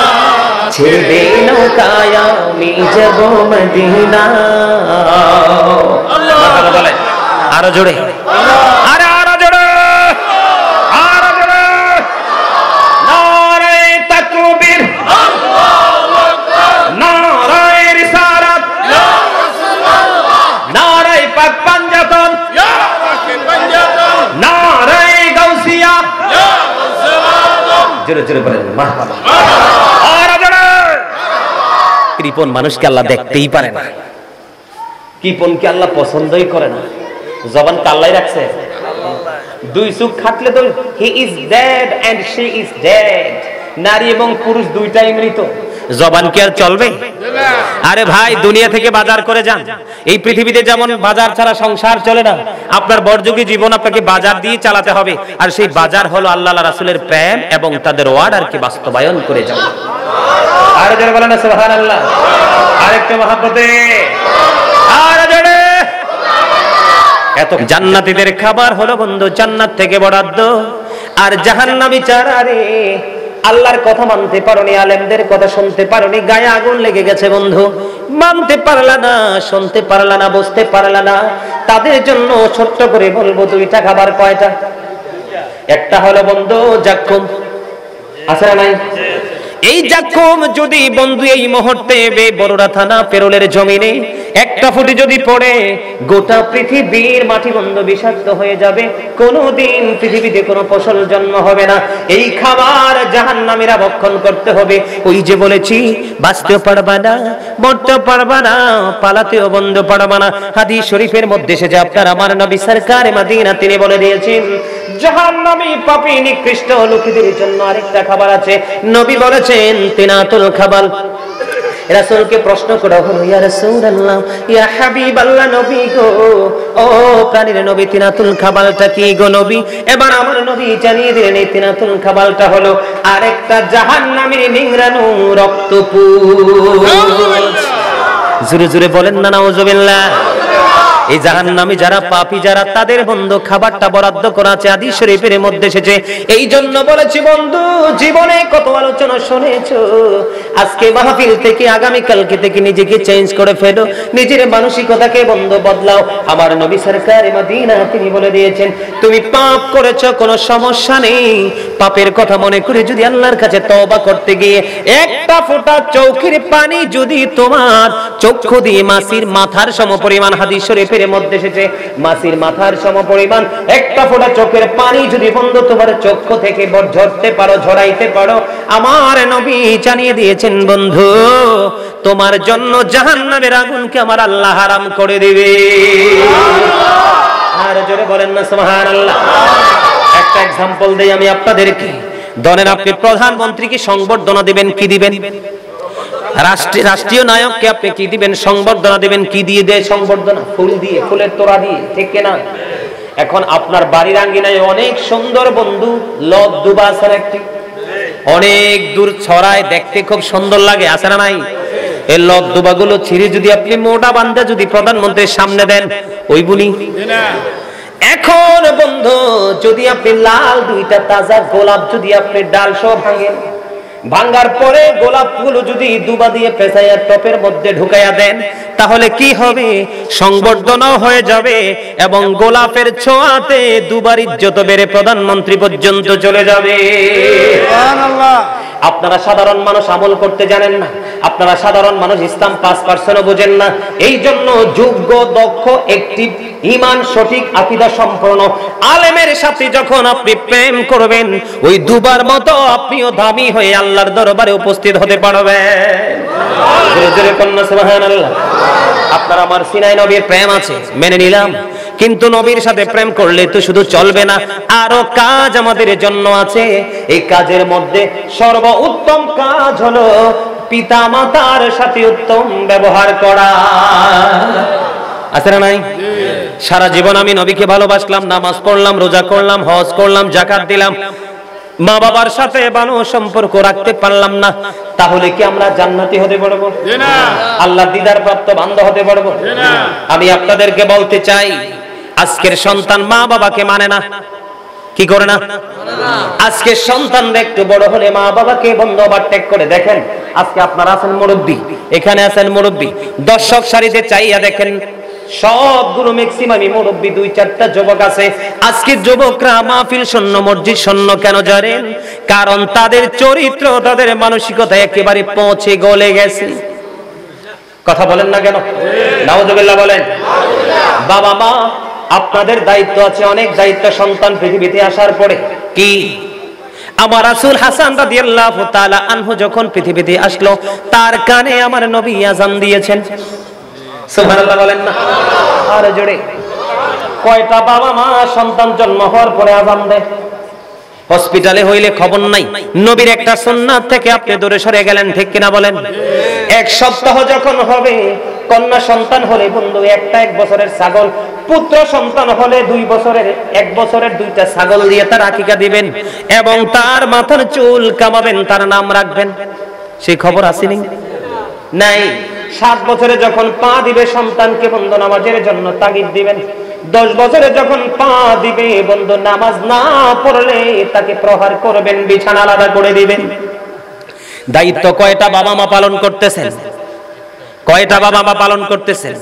ছেড়ে দে নৌকায় আমি যাব মদিনা। আল্লাহ বলে আরো জোরে, আরে আরো জোরে, আরো জোরে। নারে তাকবীর, আল্লাহু আকবার, নারে রিসালাত, ইয়া রাসূলুল্লাহ, নারে পাক পাঞ্জাতন, ইয়া পাক পাঞ্জাতন, নারে গাউসিয়া, ইয়া গাউসিয়া। জোরে জোরে বলেন মারহাবা, আরো জোরে। কৃপণ মানুষকে আল্লাহ দেখতেই পারে না, কৃপণকে আল্লাহ পছন্দই করে না। জবান কাল্লাই রাখছে, দুই চোখ থাকলে তো he is dead and she is dead, নারী এবং পুরুষ দুইটাই মৃত। জবান কি আর চলবে? আরে ভাই, দুনিয়া থেকে বাজার করে যান। এই পৃথিবীতে যেমন বাজার ছাড়া সংসার চলে না, আপনার বর্জকি জীবন আপনাকে বাজার দিয়ে চালাতে হবে। আর সেই বাজার হলো আল্লাহ রাসূলের প্রেম এবং তাদের অর্ডারকে বাস্তবায়ন করে যান। আর যারা বলেন না সুবহানাল্লাহ, আরেকটা মহব্বতে আর জোরে। এত জান্নাতীদের খাবার হলো বন্ধু জান্নাত থেকে বরাদ্দ, আর জাহান্নামী চারারে আল্লাহর কথা মানতে পারোনি, আলেমদের কথা শুনতে পারোনি, গায়ে আগুন লেগে গেছে বন্ধু, মানতে পারলা না, শুনতে পারলা না, বুঝতে পারলা না। তাদের জন্য ছোট্ট করে বলবো দুইটা খাবার। কয়টা? একটা হলো বন্ধু জাক্কুম, আছে না নাই? এই জাক্কুম যদি বন্ধু এই মুহূর্তে বড়রা থানা পেরোলের জমিনে একটা ফুটি যদি পড়ে, গোটা পৃথিবীর মাটি বন্ধ বিষাক্ত হয়ে যাবে, কোনোদিন পৃথিবীতে কোনো ফসল জন্ম হবে না। এই খাবার জাহান্নামীরা ভক্ষণ করতে হবে। ওই যে বলেছি, বাঁচতেও পারবা না, মরতেও পারবা না, পালাতেও বন্ধ পারবা না। হাদিস শরীফের মধ্যে এসেছে, আপনার আমার নবী সরকারে মদিনা তিনি বলে দিয়েছেন, জাহান্নামী পাপী নিকৃষ্ট লোকেদের জন্য আরেকটা খাবার আছে। নবী বলেছেন তিনাতুল খাবাল। রাসূলকে প্রশ্ন করা হলো, ইয়া রাসূলুল্লাহ, ইয়া হাবিবাল্লাহ, নবী গো, ও প্রাণের নবী, তিনাতুল খাবালটা কি গো নবী? এবার আমার নবী জানিয়ে দিলেন, এই তিনাতুল খাবালটা হলো আরেকটা জাহান্নামীর নিংড়ানো রক্তপুঞ্জ। জোরে জোরে বলেন না নাউজুবিল্লাহ। এই জাহান্নামী যারা পাপী যারা, তাদের বন্ধু খাবারটা বরাদ্দ করা আছে, হাদিস শরীফের মধ্যে এসেছে। এই জন্য বলেছি বন্ধু, জীবনে কত আলোচনা শুনেছো, আজকে মাহফিল থেকে আগামী কালকে থেকে নিজেকে চেঞ্জ করে ফেলো, নিজের মানসিকতাকে বন্ধু বদলাও। আমার নবী সরকারে মদিনা তিনি বলে দিয়েছেন, তুমি পাপ করেছো কোনো সমস্যা নেই, পাপের কথা মনে করে যদি আল্লাহর কাছে তওবা করতে গিয়ে একটা ফোঁটা চোখের পানি যদি তোমার চক্ষু দিয়ে মাছির মাথার সমপরিমাণ, হাদিস শরীফের মধ্যে এসেছে, মাছির মাথার সমপরিমাণ একটা ফোঁটা চোখের পানি যদি বন্ধু তোমার চক্ষু থেকে ঝরতে পারো, ঝরাইতে পারো, আমার নবী জানিয়ে দিয়েছেন বন্ধু, তোমার জন্য জাহান্নামের আগুনকে আমার আল্লাহ হারাম করে দিবে। আর জোরে বলেন না সুবহানাল্লাহ। একটা এক্সাম্পল দেই আমি আপনাদেরকে। ধরেন আপনি প্রধানমন্ত্রীকে সংবর্ধনা দিবেন, কি দিবেন? রাষ্ট্রীয় নায়ককে আপনি কি দিবেন? সংবর্ধনা দিবেন। কি দিয়ে দেয় সংবর্ধনা? ফুল দিয়ে, ফুলের তোড়া দিয়ে, ঠিক কিনা? এখন আপনার বাড়ির আঙ্গিনায় অনেক সুন্দর বন্ধু লব দুবা আছে একটি, অনেক দূর ছড়ায়, দেখতে খুব সুন্দর লাগে, আছে না নাই? এই লব দুবাগুলো ছিঁড়ে যদি আপনি মোটা বান্ধা যদি প্রধানমন্ত্রীর সামনে দেন, ওই বলি এখন বন্ধু যদি আপনি লাল দুইটা তাজা গোলাপ যদি আপনি ডাল সহ ভাঙেন, ভাঙ্গার পরে গোলাপগুলো যদি দুবা দিয়ে পেঁচাইয়া টপের মধ্যে ঢুকাইয়া দেন, তাহলে কি হবে? সংবর্ধনাও হয়ে যাবে এবং গোলাপের ছোঁয়াতে দুবার ইজ্জত বেড়ে প্রধানমন্ত্রী পর্যন্ত চলে যাবে। সুবহানাল্লাহ। আপনারা সাধারণ মানুষ আমল করতে জানেন না, আপনারা সাধারণ মানুষ ইসলাম 5% বোঝেন না। এই জন্য যোগ্য, দক্ষ, একটি ঈমান সঠিক, আকীদা সম্পন্ন আলেমের সাথে যখন আপনি প্রেম করবেন, ওই দুবার মতো আপনিও দামি হয়ে আল্লাহর দরবারে উপস্থিত হতে পারবেন। জোরে জোরে বলুন সুবহানাল্লাহ। আপনার আমার সিনাই নবীর প্রেম আছে, মেনে নিলাম, কিন্তু নবীর সাথে প্রেম করলে তো শুধু চলবে না, আরো কাজ আমাদের জন্য আছে। এই কাজের মধ্যে সর্বোত্তম কাজ হলো পিতা মাতার সাথে উত্তম ব্যবহার করা, আছে না নাই? সারা জীবন আমি নবীকে ভালোবাসলাম, নামাজ পড়লাম, রোজা করলাম, হজ করলাম, যাকাত দিলাম, মা বাবার সাথে ভালো সম্পর্ক রাখতে পারলাম না, তাহলে কি আমরা জান্নাতি হতে পারবো? না। আল্লাহর দিদার প্রাপ্ত বান্দা হতে পারবো? না। আমি আপনাদেরকে বলতে চাই, আজকের সন্তান মা বাবাকে মানে না, কি করে না? আজকে সন্তানরা একটু বড় হলে মা বাবাকে বন্ধ ওভারটেক করে। দেখেন আজকে আপনারা আছেন মুরব্বী, এখানে আছেন মুরব্বী, দর্শক সারিতে চাইয়া দেখেন সবগুলো ম্যাক্সিমামই মুরব্বী, 2-4টা যুবক আছে। আজকে যুবকরা মাহফিল শূন্য, মসজিদ শূন্য কেন জানেন? কারণ তাদের চরিত্র, তাদের মানসিকতা একেবারে পৌঁছে গলে গেছে। কথা বলেন না কেন? নাউজুবিল্লাহ বলেন। বাবা মা আপনাদের দায়িত্ব আছে, অনেক দায়িত্ব সন্তান পৃথিবীতে আসার পরে। কি? আমার রাসূল হাসান রাদিয়াল্লাহু তাআলা আনহু যখন পৃথিবীতে আসলো, তার কানে আমার নবী আযান দিয়েছেন। সুবহানাল্লাহ বলেন না আর জোরে। কয়টা বাবা মা সন্তান জন্ম হওয়ার পরে আযান দেয়? হসপিটালে হইলে খবর নাই, নবীর একটা সুন্নাত থেকে আপনি দূরে সরে গেলেন, ঠিক কিনা বলেন? এক সপ্তাহ যখন হবে, কন্যা সন্তান হলে বন্ধু একটা 1 বছরের ছাগল, পুত্র সন্তান হলে 2 বছরের 1 বছরের 2টা ছাগল দিয়ে তার আকিকা দিবেন এবং তার মাথার চুল কামাবেন, তার নাম রাখবেন। সেই খবর আসেনি? নাই। 7 বছরে যখন পা দিবে সন্তানকে বন্ধু নামাজের জন্য তাগিদ দিবেন। 10 বছরে যখন পা দিবে বন্ধু নামাজ না পড়লে তাকে প্রহার করবেন, বিছানা আলাদা করে দিবেন। দায়িত্ব কয়টা বাবা মা পালন করতেছেন? কয়টা বাবা মা পালন করতেছেন?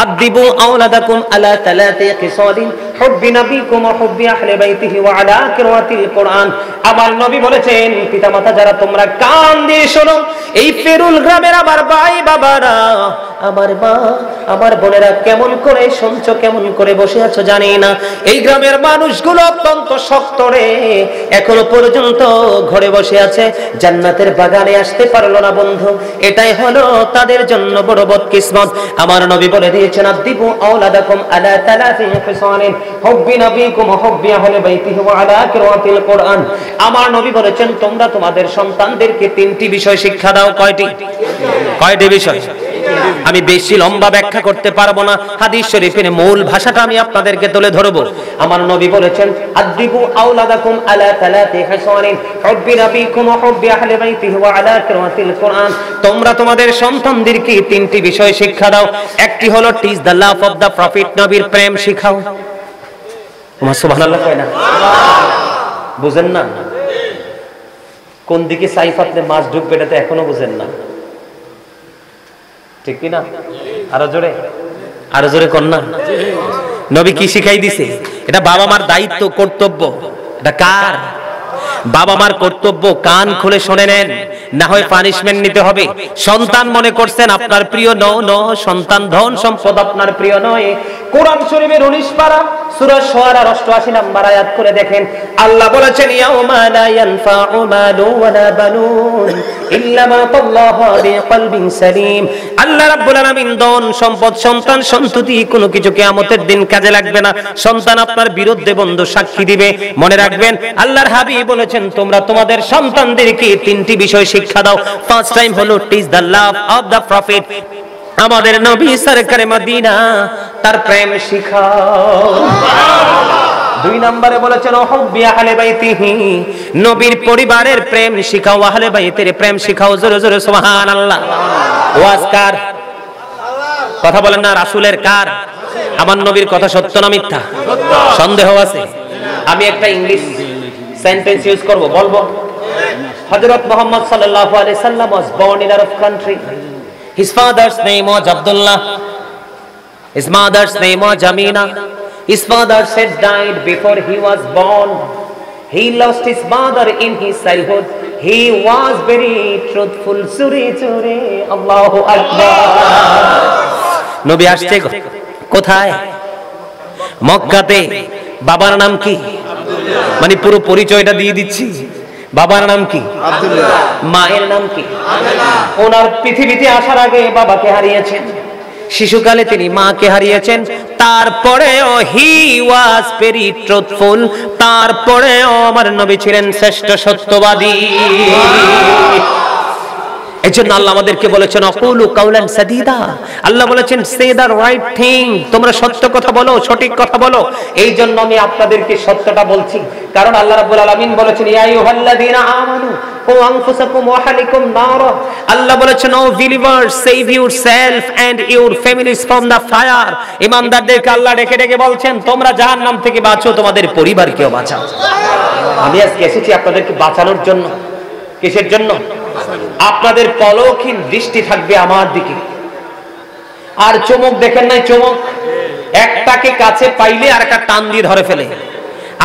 আদিবু আওলাদাকুম আলা তালাতি খিসালিন হুব্বি নবিকুম ওয়া হুব্বি আহলি বাইতিহি ওয়া আলা কিরাতিল কুরআন। আমার নবী বলেছেন, পিতামাতা যারা তোমরা কান দিয়ে শোনো, এই ফেরুল গ্রামের আমার ভাই বাবারা, আমার মা আমার বোনেরা কেমন করে শুনছো, কেমন করে বসে আছো জানি না। এই গ্রামের মানুষগুলো অত্যন্ত শক্ত রে, এখনো পর্যন্ত ঘরে বসে আছে, জান্নাতের বাগানে আসতে পারলো না বন্ধু। এটাই হলো তাদের জন্য বড় বদকিসমত। আমার নবী বলে দিয়েছেন, আদিবু আওলাদাকুম আলা তালাতি খিসালিন হুব্বি নবিকুম ওয়া হুব্বি আহলি বাইতিহি ওয়া আলা কিরাতিল কুরআন। আমার নবী বলেছেন, তোমরা তোমাদের সন্তানদেরকে 3টি বিষয় শিক্ষা দাও। কয়টি বিষয়? আমি বেশি লম্বা ব্যাখ্যা করতে পারবো না, হাদিস শরীফের মূল ভাষাটা আমি আপনাদেরকে তুলে ধরবো। আমার নবী বলেছেন, আদিবু আওলাদাকুম আলা তালাতি খিসালিন হুব্বি নবিকুম ওয়া হুব্বি আহলি বাইতিহি ওয়া আলা কিরাতিল কুরআন। তোমরা তোমাদের সন্তানদেরকে 3টি বিষয় শিক্ষা দাও। একটি হলো teach the love of the profit, নবীর প্রেম শিখাও। সুবহানাল্লাহ কয় না? বুঝেন না? কোন দিকে সাইফাতলে মাছ ঢুকবে এটা তো এখনো বুঝেন না, ঠিক কি না? আরো জোরে কর না। নবী কি শিখাই দিছে? এটা বাবা মার দায়িত্ব, কর্তব্য। এটা কার? বাবা মার কর্তব্য। কান খুলে শুনে নেন, না হয় পানিশমেন্ট নিতে হবে। সন্তান মনে করছেন আপনার প্রিয়? নো, সন্তান ধন সম্পদ আপনার প্রিয় নয়। কোরআন শরীফের 19 পারা সূরা শুআরার 88 নম্বর আয়াত করে দেখেন, আল্লাহ বলেছেন, ইয়াউমা লা ইয়ানফাউ মালু ওয়ালা বানুন ইল্লা মা আতাল্লাহু বিকলবিন সালিম। আল্লাহ রাব্বুল আলামিন ধন সম্পদ সন্তান সন্ততি কোনো কিছু কিয়ামতের দিন কাজে লাগবে না। সন্তান আপনার বিরুদ্ধে বন্ধু সাক্ষী দিবে। মনে রাখবেন, আল্লাহর হাবিব বলেছেন, তোমরা তোমাদের সন্তানদেরকে 3টি বিষয় শিক্ষা দাও। ফার্স্ট টাইম হলো teach the love of the profit, আমাদের নবী সরকারে মদিনা, তার প্রেম শিখাও। 2 নম্বরে বলেছেন, হুব্বি আহলি বাইতিহি, নবীর পরিবারের প্রেম শিখাও, আহলে বাইতের প্রেম শিখাও। জোরে জোরে সুবহানাল্লাহ। ওয়াজ কার? কথা বলেন না, রাসূলের কার? আমার নবীর কথা সত্য না মিথ্যা? সন্দেহ আছে? আমি একটা ইংলিশ সেন্টেন্স ইউজ করব, বলবো। হযরত মুহাম্মদ সাল্লাল্লাহু আলাইহি সাল্লাম was born in Arab country. His father's name was Abdullah. His mother's name was Amina. His father said died before he was born. He lost his mother in his childhood. He was very truthful. Suri Allahu Akbar. নবী আসছে কোথায়? মক্কাতে। বাবার নাম কি? মানে পুরো পরিচয়টা দিয়ে দিচ্ছি। বাবার নাম কি? আব্দুল্লাহ। মায়ের নাম কি? আমিনা। ওনার পৃথিবীতে আসার আগে বাবাকে হারিয়েছেন, শিশুকালে তিনি মাকে হারিয়েছেন। তারপরেও হি ওয়াজ ভেরি ট্রুথফুল, তারপরেও আমার নবী ছিলেন শ্রেষ্ঠ সত্যবাদী। এজন্য আল্লাহ আমাদেরকে বলেছেন, আকুলু কাউলান সাদীদা। আল্লাহ বলেছেন, সে দ্য রাইট থিং, তোমরা সত্য কথা বলো, সঠিক কথা বলো। এই জন্য আমি আপনাদেরকে সত্যটা বলছি, কারণ আল্লাহ রাব্বুল আলামিন বলেছেন, ইয়া আইয়ুহাল্লাযীনা আমানু কু আনফুসাকুম ওয়া আহলিকুম নারা। আল্লাহ বলেছেন, O believers, save yourself and your families from the fire. ঈমানদারদেরকে আল্লাহ ডেকে ডেকে বলছেন, তোমরা জাহান্নাম থেকে বাঁচো, তোমাদের পরিবারকেও বাঁচাও। আমি আজকে এসেছি আপনাদেরকে বাঁচানোর জন্য। কিসের জন্য? আপনাদের পলকহীন দৃষ্টি থাকবে আমার দিকে। আর চমক দেখেন নাই? চমক একটাকে কাছে পাইলে আর একটা টান দিয়ে ধরে ফেলে।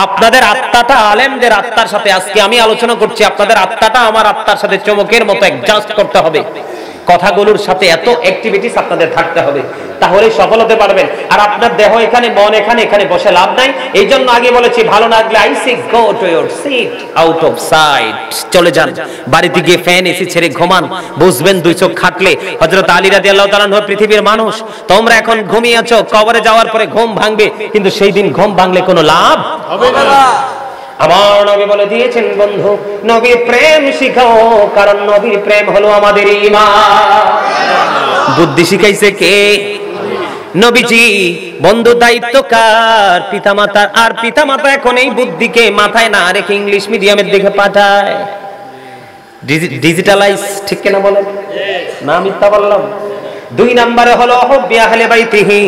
আপনাদের আত্মাটা আলেমদের আত্মার সাথে, আজকে আমি আলোচনা করছি, আপনাদের আত্মাটা আমার আত্মার সাথে চমকের মতো অ্যাডজাস্ট করতে হবে। কথাগুলোর সাথে এত অ্যাক্টিভিটিস আপনাদের থাকতে হবে, তাহলে সফল হতে পারবেন। আর আপনার দেহ এখানে, মন এখানে, এখানে বসে লাভ নাই। এই জন্য আগে বলেছি, ভালো না লাগলে I say go to your seat out of sight, চলে যান বাড়িতে গিয়ে ফ্যান এসি ছেড়ে ঘুমান, বুঝবেন দুই চোখ খাটলে। হযরত আলী রাদিয়াল্লাহু তাআলা আনহু পৃথিবীর মানুষ, তোমরা এখন ঘুমিয়ে আছো, কবরে যাওয়ার পরে ঘুম ভাঙবে, কিন্তু সেই দিন ঘুম ভাঙলে কোনো লাভ হবে না। আমার নবী বলে দিয়েছেন, বন্ধু নবীর প্রেম শিখাও, কারণ নবীর প্রেম হলো আমাদের ঈমান। বুদ্ধি শিখাইছে কে? নবীজি। বন্ধু দায়িত্ব কার? পিতামাতার। আর পিতামাতা এখন এই বুদ্ধিকে মাথায় না রেখে ইংলিশ মিডিয়ামের দিকে পাঠায়, ডিজিটালাইজ, ঠিক কিনা বলেন? না মিথ্যা বললাম? 2 নম্বরে হলো হুব্বি আহলে বাইতিহি,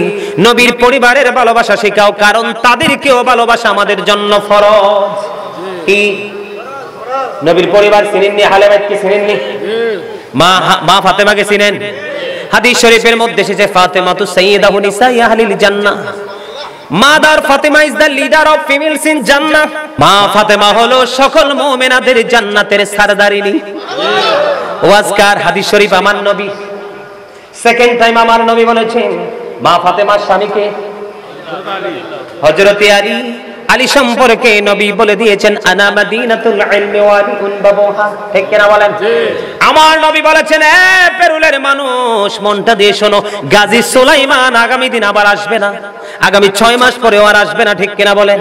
নবীর পরিবারের ভালোবাসা শেখাও, কারণ তাদেরকেও ভালোবাসা আমাদের জন্য ফরজ। কি নবীর পরিবার চিনেননি? আহলে বাইত কি চিনেননি? মা ফাতেমাকে চিনেন? হাদিস শরীফের মধ্যে এসেছে, ফাতেমাতু সাইয়্যিদাতু নিসাই আহলিল জান্নাহ, mother Fatema is the leader of females in জান্নাহ। মা ফাতেমা হলো সকল মুমিনাদের জান্নাতের সরদারিনী। ওয়াজকার হাদিস শরীফ আমার নবী। সেকেন্ড টাইম আমার নবী বলেছেন, মা ফাতেমার স্বামীকে হযরত আলী। আলী সম্পর্কে নবী বলে দিয়েছেন, আনা মাদিনাতুল ইলমি ওয়া আলিউন বাবুহা, ঠিক কিনা বলেন? আমার নবী বলেছেন, এ পেরুলের মানুষ, মনটা দিয়ে শোনো, গাজী সুলাইমান আগামী দিন আবার আসবে না, আগামী 6 মাস পরেও আর আসবে না, ঠিক কিনা বলেন?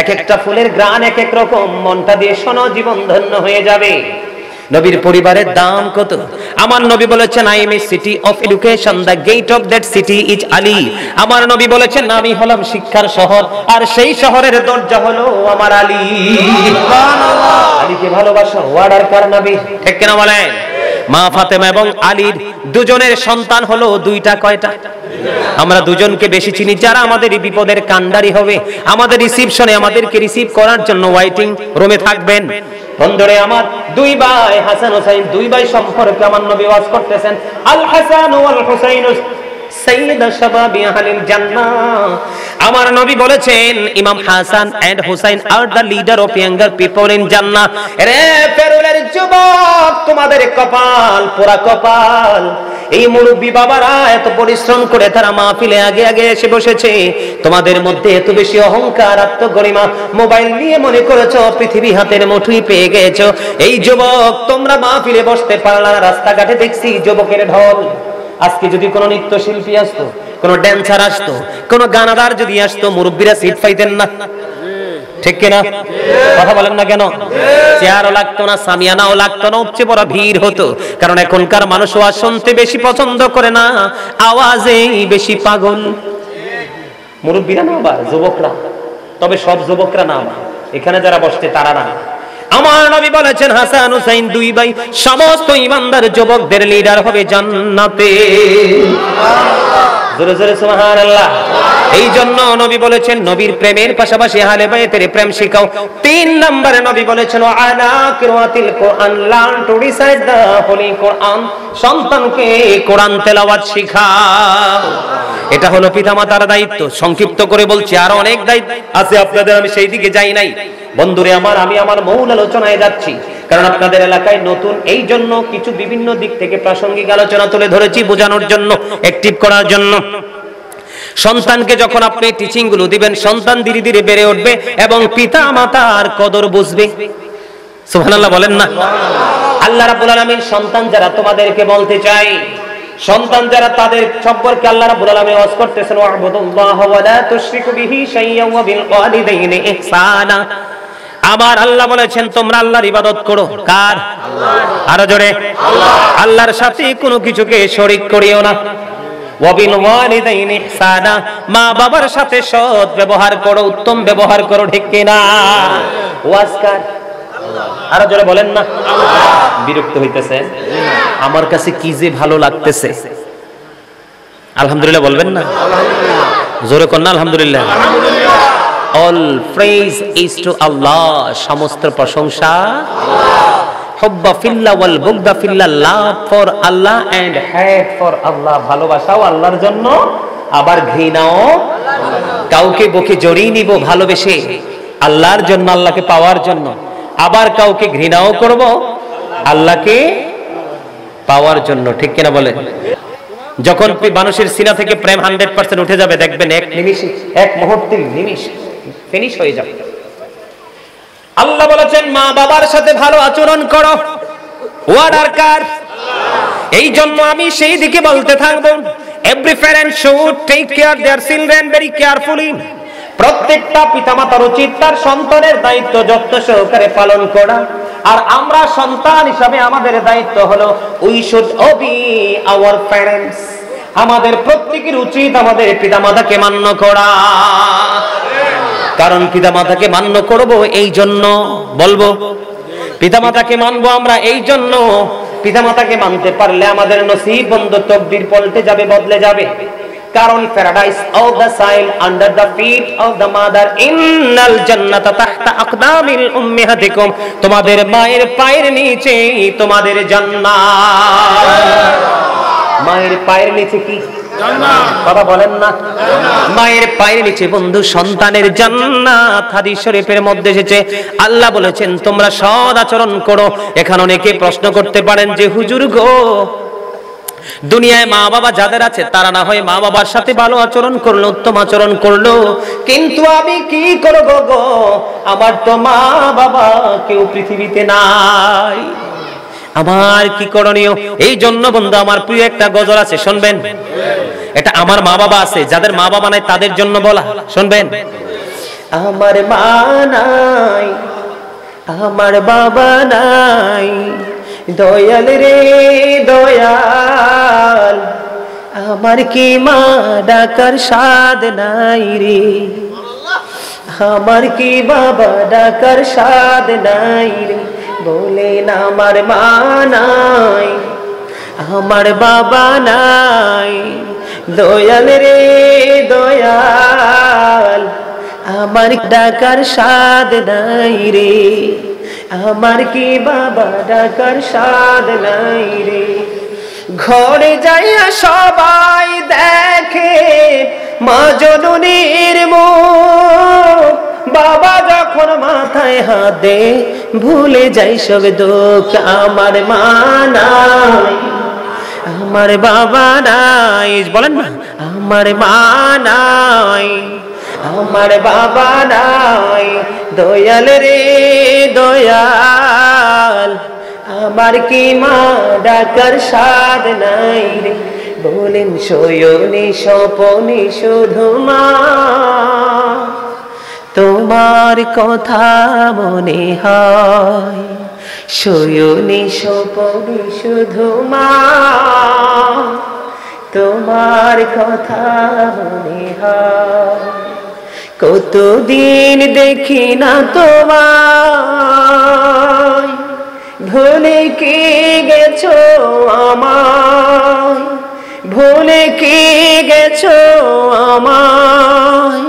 এক একটা ফুলের গ্রান এক এক রকম, মনটা দিয়ে শোনো, জীবন ধন্য হয়ে যাবে। নবীর পরিবারের দাম কত? আমার নবী বলেছেন, I am a city of education, the gate of that city is Ali. আমার নবী বলেছেন, আমি হলাম শিক্ষার শহর, আর সেই শহরের দরজা হলো আমার আলী। সুবহানাল্লাহ। আলীকে ভালোবাসা ওয়ার্ডার কার নবী, ঠিক কিনা বলেন? মা ফাতেমা এবং আলীর দুজনের সন্তান হলো 2টা। কয়টা? আমরা দুজনকে বেশি চিনি, যারা আমাদের বিপদের কান্ডারি হবে, আমাদের রিসিপশনে আমাদেরকে রিসিভ করার জন্য ওয়েটিং রুমে থাকবেন। বন্ধুরে আমার, 2 ভাই হাসান হোসেন, 2 ভাই সম্পর্কে আমার নবী ওয়াজ করতেছেন, আল হাসান ওয়াল হুসাইন সাইয়্যিদা শাবাবি আহলিল জান্নাহ। আমার নবী বলেছেন, Imam Hasan and Husain are the leader of younger people in Jannah. রে পেরুলের যুবক, তোমাদের কপাল পোড়া কপাল। এই মুরব্বী বাবারা এত পরিশ্রম করে তারা মাহফিলে আগে আগে এসে বসেছে, তোমাদের মধ্যে এত বেশি অহংকার, আত্মগরিমা, মোবাইল নিয়ে মনে করেছো পৃথিবী হাতের মুঠোয় পেয়ে গেছো। এই যুবক, তোমরা মাহফিলে বসতে পারলা না, রাস্তাঘাটে দেখছি যুবকের ঢল। আজকে যদি কোনো নৃত্য শিল্পী আসতো, কোনো ড্যান্সার আসতো, কোনো গানাদার যদি আসতো, মুরব্বীরা সিট পাইতেন না, ঠিক কিনা? কথা বলেন না কেন? চেয়ারও লাগতো না, সামিয়ানাও লাগতো না, উপচে পড়া ভিড় হতো। কারণ এখনকার মানুষ আওয়াজ শুনতে বেশি পছন্দ করে না, আওয়াজেই বেশি পাগল। মুরব্বীরা না, আবার যুবকরা, তবে সব যুবকরা না, এখানে যারা বসছে তারা না। আমার নবী বলেছেন, হাসান হুসাইন 2 ভাই সমস্ত ইমানদার যুবকদের লিডার হবে জান্নাতে। জোরে জোরে সুবহানাল্লাহ। এই জন্য নবী বলেছেন, নবীর প্রেমের পাশাপাশি আহলে বাইতের প্রেম শিখাও। 3 নম্বরে নবী বলেছেন, আলা কিরাতিল Quran, learn to recite the holy Quran. সন্তানকে কোরআন তেলাওয়াত শিখাও। এটা হলো পিতামাতার দায়িত্ব। সংক্ষিপ্ত করে বলছি, আরো অনেক দায়িত্ব আছে আপনাদের, আমি সেই দিকে যাই নাই। বন্ধুরে আমার, আমি আমার মূল আলোচনায় যাচ্ছি, কারণ আপনাদের এলাকায় নতুন, এই জন্য কিছু বিভিন্ন দিক থেকে প্রাসঙ্গিক আলোচনা তুলে ধরেছি, বোঝানোর জন্য, অ্যাক্টিভ করার জন্য। সন্তানকে যখন আপনি টিচিং গুলো দিবেন, সন্তান ধীরে ধীরে বেড়ে উঠবে এবং পিতা মাতার কদর বুঝবে। সুবহানাল্লাহ বলেন না? আল্লাহ রাব্বুল আলামিন সন্তান যারা, তোমাদেরকে বলতে চাই, সন্তান যারা, তাদের সম্পর্কে আল্লাহ রাব্বুল আলামিন ওয়াজ করতেছেন, ওয়া'বুদুল্লাহ ওয়া লা তুশরিকু বিহি শাইয়্যান ওয়া বিল ওয়ালিদাইনি ইহসানা। আমার আল্লাহ বলেছেন, তোমরা আল্লাহর ইবাদত করো। কার? আল্লাহ। আরো জোরে, আল্লাহ। আল্লাহর সাথে কোনো কিছুকে শরীক করিও না। ওয়া বিল ওয়ালিদাইনি ইহসানা, মা বাবার সাথে সৎ ব্যবহার করো, উত্তম ব্যবহার করো, ঠিক কিনা? ওয়াজ কার? আরো জোরে বলেন না। বিরক্ত হইতেছে? আমার কাছে কি যে ভালো লাগতেছে। আলহামদুলিল্লাহ বলবেন না? জোরে কর না আলহামদুলিল্লাহ। All praise is to Allah, সমস্ত প্রশংসা আল্লাহ। হুব্বা ফিল্লাহ ওয়াল বুগদা ফিল্লাহ, love for Allah and hate for Allah. ভালোবাসাও আল্লাহর জন্য, আবার ঘৃণাও। কাউকে বুকে জড়িয়ে নিব ভালোবেসে আল্লাহর জন্য, আল্লাহকে পাওয়ার জন্য, আবার কাউকে ঘৃণাও করব আল্লাহকে পাওয়ার জন্য, ঠিক কিনা বলে? যখন মানুষের সিনা থেকে প্রেম 100% উঠে যাবে, দেখবেন এক নিমিষে, এক মুহূর্তের নিমিষ ফিনিশ হয়ে যাবে। আল্লাহ বলেছেন মা বাবার সাথে ভালো আচরণ করো, অর্ডার কার? এই জন্য আমি সেই দিকে বলতে থাকবো, every parent should take care their children very carefully. প্রত্যেকটা পিতামাতার উচিত তার সন্তানের দায়িত্ব যত্ন সহকারে পালন করা। আর আমরা সন্তান হিসাবে আমাদের দায়িত্ব হলো we should Obi our parents. আমাদের প্রত্যেকের উচিত আমাদের পিতামাতাকে মান্য করা। কারণ পিতামাতাকে মান্য করব এই জন্য, বলবো পিতামাতাকে মানবো আমরা এই জন্য, পিতামাতাকে মানতে পারলে আমাদের নসিব বন্ধ তকদির পাল্টে যাবে, বদলে যাবে। কারণ paradise of the child under the feet of the mother, ইন্নাল জান্নাতা তাহতা আকদামিল উম্মাহাতিকুম। তোমাদের মায়ের পায়ের নিচে তোমাদের জান্নাত। মায়ের পায়ের নিচে কি জান্নাত? কথা বলেন না, মায়ের পায়ের নিচে বন্ধু সন্তানের জান্নাত। হাদিস শরীফের মধ্যে এসেছে, আল্লাহ বলেছেন তোমরা সৎ আচরণ করো। এখন অনেকে প্রশ্ন করতে পারেন যে হুজুর গো, দুনিয়ায় মা বাবা যাদের আছে তারা না হয় মা বাবার সাথে ভালো আচরণ করলো, উত্তম আচরণ করলো, কিন্তু আমি কি করব গো, আমার তো মা বাবা কেউ পৃথিবীতে নাই, আমার কি করণীয়? এই জন্য বন্ধু আমার প্রিয় একটা গজল আছে, শুনবেন? এটা আমার মা বাবা আছে, যাদের মা বাবা নাই তাদের জন্য বলা, শুনবেন? আমার মা নাই, আমার বাবা নাই, দয়াল রে দয়াল, আমার কি মা ডাকার স্বাদ নাই রে, আমার কি বাবা ডাকার স্বাদ নাই রে, বলেন আমার মা নাই, আমার বাবা নাই, দয়াল রে দয়াল, আমার ডাকার স্বাদ নাই রে, আমার কি বাবা ডাকার স্বাদ নাই রে। ঘরে যাইয়া সবাই দেখে মা জননীর মুখ, বাবা যখন মাথায় হাত দে ভুলে যাই সব দুঃখ। আমার মা নাই, আমার বাবা নাই, বলেন না, আমার মা নাই, আমার বাবা নাই, দয়াল রে দয়াল, আমার কি মা ডাকার স্বাদ নাই রে, বলেন শয়নে স্বপনে শুধু মা তোমার কথা মনে হয়, শয়নে স্বপনে শুধু মা তোমার কথা মনে হয়। কতদিন দেখি না তোমায়, ভুলে কি গেছো আমায়, ভুলে কি গেছো আমায়,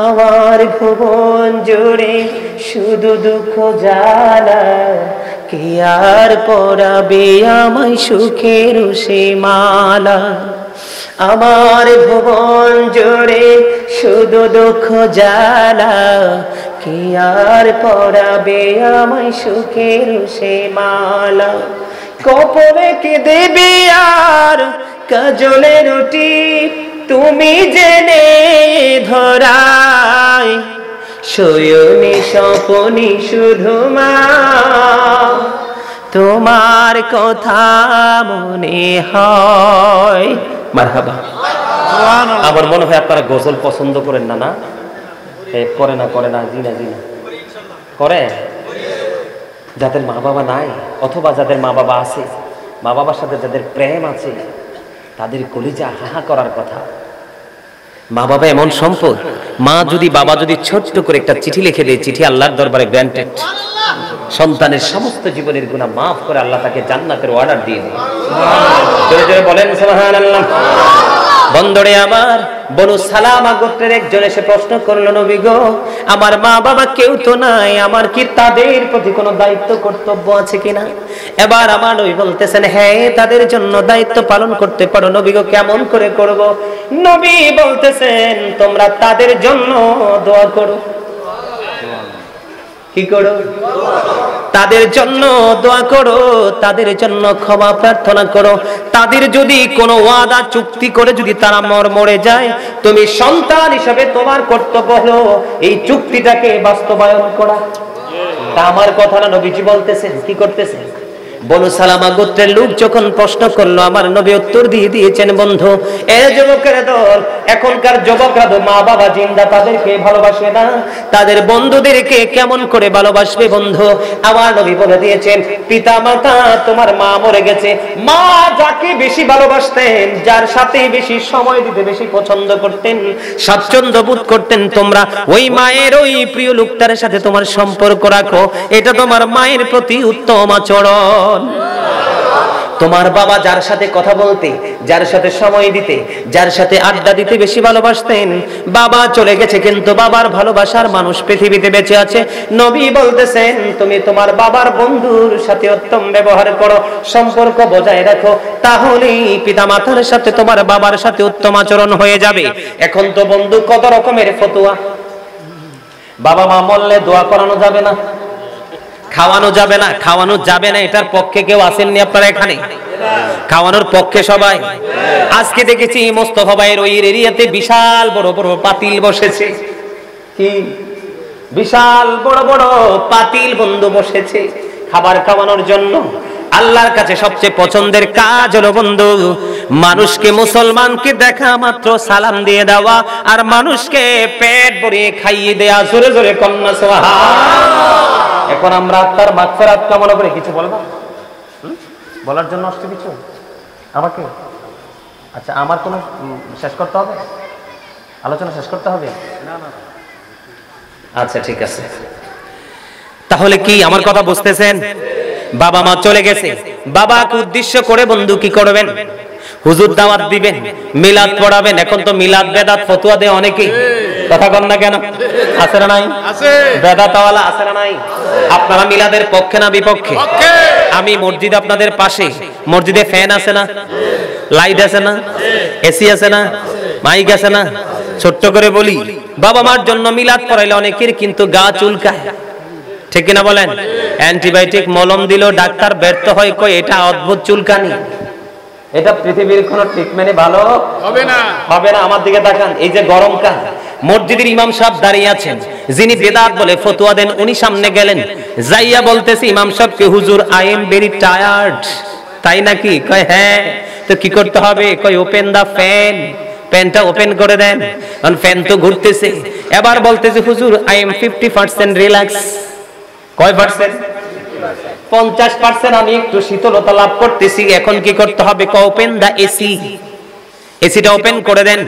আমার ভুবন জুড়ে শুধু দুঃখ জ্বালা, কে আর পরাবে আমায় সুখের সে মালা, আমার ভুবন জুড়ে শুধু দুঃখ জ্বালা, কে আর পরাবে আমায় সুখের সে মালা, কপরে কে দেবে আর কাজলে রুটি, তুমি জেনে ধরাই, শয়নে স্বপনে শুধু মা তোমার কথা মনে হয়। মারহাবা। আমার মনে হয় আপনারা গজল পছন্দ করেন না? না করে না, করে না, জি না, জি না করে। যাদের মা বাবা নাই অথবা যাদের মা বাবা আছে, মা বাবার সাথে যাদের প্রেম আছে, তাদের কলিজা হাহা করার কথা। মা বাবা এমন সম্পদ, মা যদি বাবা যদি ছোট্ট করে একটা চিঠি লিখে দেয়, চিঠি আল্লাহর দরবারে গ্র্যান্টেড, সন্তানের সমস্ত জীবনের গুনাহ মাফ করে আল্লাহ তাকে জান্নাতের অর্ডার দিয়ে দেয়। জোরে জোরে বলেন সুবহানাল্লাহ। বন্ধুরে আমার, বনু সালামা গোত্রের একজন এসে প্রশ্ন করলো, নবী গো, আমার মা বাবা কেউ তো নাই, আমার কি তাদের প্রতি কোনো দায়িত্ব কর্তব্য আছে কিনা? এবার আমার নবী বলতেছেন, হ্যাঁ তাদের জন্য দায়িত্ব পালন করতে পারো। নবী গো, কেমন করে করব? নবী বলতেছেন, তোমরা তাদের জন্য দোয়া করো। কি করো? তাদের জন্য দোয়া করো, তাদের জন্য ক্ষমা প্রার্থনা করো। তাদের যদি কোনো ওয়াদা চুক্তি করে যদি তারা মরে যায়, তুমি সন্তান হিসেবে তোমার কর্তব্য হলো এই চুক্তিটাকে বাস্তবায়ন করা। তা আমার কথা না নবীজি বলতেছেন, কি করতেছেন? বনু সালামা গোত্রের লোক যখন প্রশ্ন করলো, আমার নবী উত্তর দিয়ে দিয়েছেন, বন্ধু এ যুবকের দল, এখনকার যুবকরা তো মা বাবা জিন্দা, তাদেরকে ভালোবাসে না, তাদের বন্ধুদেরকে কেমন করে ভালোবাসবে বন্ধু? আমার নবী বলে দিয়েছেন, পিতা মাতা, তোমার মা মরে গেছে, মা যাকে বেশি ভালোবাসতেন, যার সাথে বেশি সময় দিতে বেশি পছন্দ করতেন, স্বাচ্ছন্দ্য বোধ করতেন, তোমরা ওই মায়ের ওই প্রিয় লোকটার সাথে তোমার সম্পর্ক রাখো। এটা তোমার মায়ের প্রতি উত্তম আচরণ। তোমার বাবা যার সাথে কথা বলতে, যার সাথে সময় দিতে, যার সাথে আড্ডা দিতে বেশি ভালোবাসতেন, বাবা চলে গেছে কিন্তু বাবার ভালোবাসার মানুষ পৃথিবীতে বেঁচে আছে। নবী বলতেছেন, তুমি তোমার বাবার বন্ধুর সাথে উত্তম ব্যবহার করো, সম্পর্ক বজায় রাখো, তাহলেই পিতামাতার সাথে তোমার বাবার সাথে উত্তম আচরণ হয়ে যাবে। এখন তো বন্ধু কত রকমের ফতোয়া, বাবা মা মরলে দোয়া করানো যাবে না, খাওয়ানো যাবে না, খাওয়ানো যাবে না, এটার পক্ষে কেউ আসেননি আপনারা এখানে? খাওয়ানোর পক্ষে সবাই? আজকে দেখেছি মোস্তফা ভাইয়ের ওই এরিয়াতে বিশাল বড় বড় পাতিল বসেছে। কি বিশাল বড় বড় পাতিল বন্ধু বসেছে খাবার খাওয়ানোর জন্য। আল্লাহর কাছে সবচেয়ে পছন্দের কাজ হলো বন্ধু, মানুষকে, মুসলমানকে দেখা মাত্র সালাম দিয়ে দেওয়া, আর মানুষকে পেট ভরিয়ে খাইয়ে দেয়া। জোরে জোরে কন্যা সুবহানাল্লাহ। এখন আমরা আত্মার মাগফিরাত কামনা করে কিছু বলবো, বলার জন্য আসছে কিছু আমাকে? আচ্ছা, আমার কোনো শেষ করতে হবে, আলোচনা শেষ করতে হবে? আচ্ছা ঠিক আছে, তাহলে কি আমার কথা বুঝতেছেন? বাবা মা চলে গেছে, বাবাকে উদ্দেশ্য করে বন্ধু কি করবেন? হুজুর দাওয়াত দিবেন, মিলাদ পড়াবেন। এখন তো মিলাদ বেদাত ফতোয়া দেয় অনেকেই, কথা কন না কেন? আছে না নাই? বেদাতওয়ালা আছে না নাই? আপনারা মিলাদের পক্ষে না বিপক্ষে? আমি মসজিদ আপনাদের পাশে, মসজিদে ফ্যান আছে না, লাইট আছে না, এসি আছে না, মাইক আছে না? ছোট্ট করে বলি, বাবা মার জন্য মিলাদ পড়াইলে অনেকের কিন্তু গা চুলকায়, ঠিক কিনা বলেন? অ্যান্টিবায়োটিক মলম দিল, ডাক্তার ব্যর্থ হয়, কই এটা অদ্ভুত চুলকানি, এটা পৃথিবীর কোন ট্রিটমেন্টে ভালো হবে না, হবে না। আমার দিকে তাকান, এই যে গরমকাল, মসজিদের ইমাম সাহেব দাঁড়িয়ে আছেন, যিনি বেদাত বলে ফতোয়া দেন, উনি সামনে গেলেন, যাইয়া বলতেছে ইমাম সাহেবকে, হুজুর আই এম ভেরি টায়ার্ড। তাই নাকি? কয় হ্যাঁ। তো কি করতে হবে? কয় ওপেন দা ফ্যান, ফ্যানটা ওপেন করে দেন। কারণ ফ্যান তো ঘুরতেছে। এবার বলতেছে হুজুর আই এম 50% রিল্যাক্স। কয় পার্সেন্ট? 50% আমি একটু শীতলতা লাভ করতেছি। এখন কি করতে হবে? ওপেন দা এসি, এসিটা ওপেন করে দেন।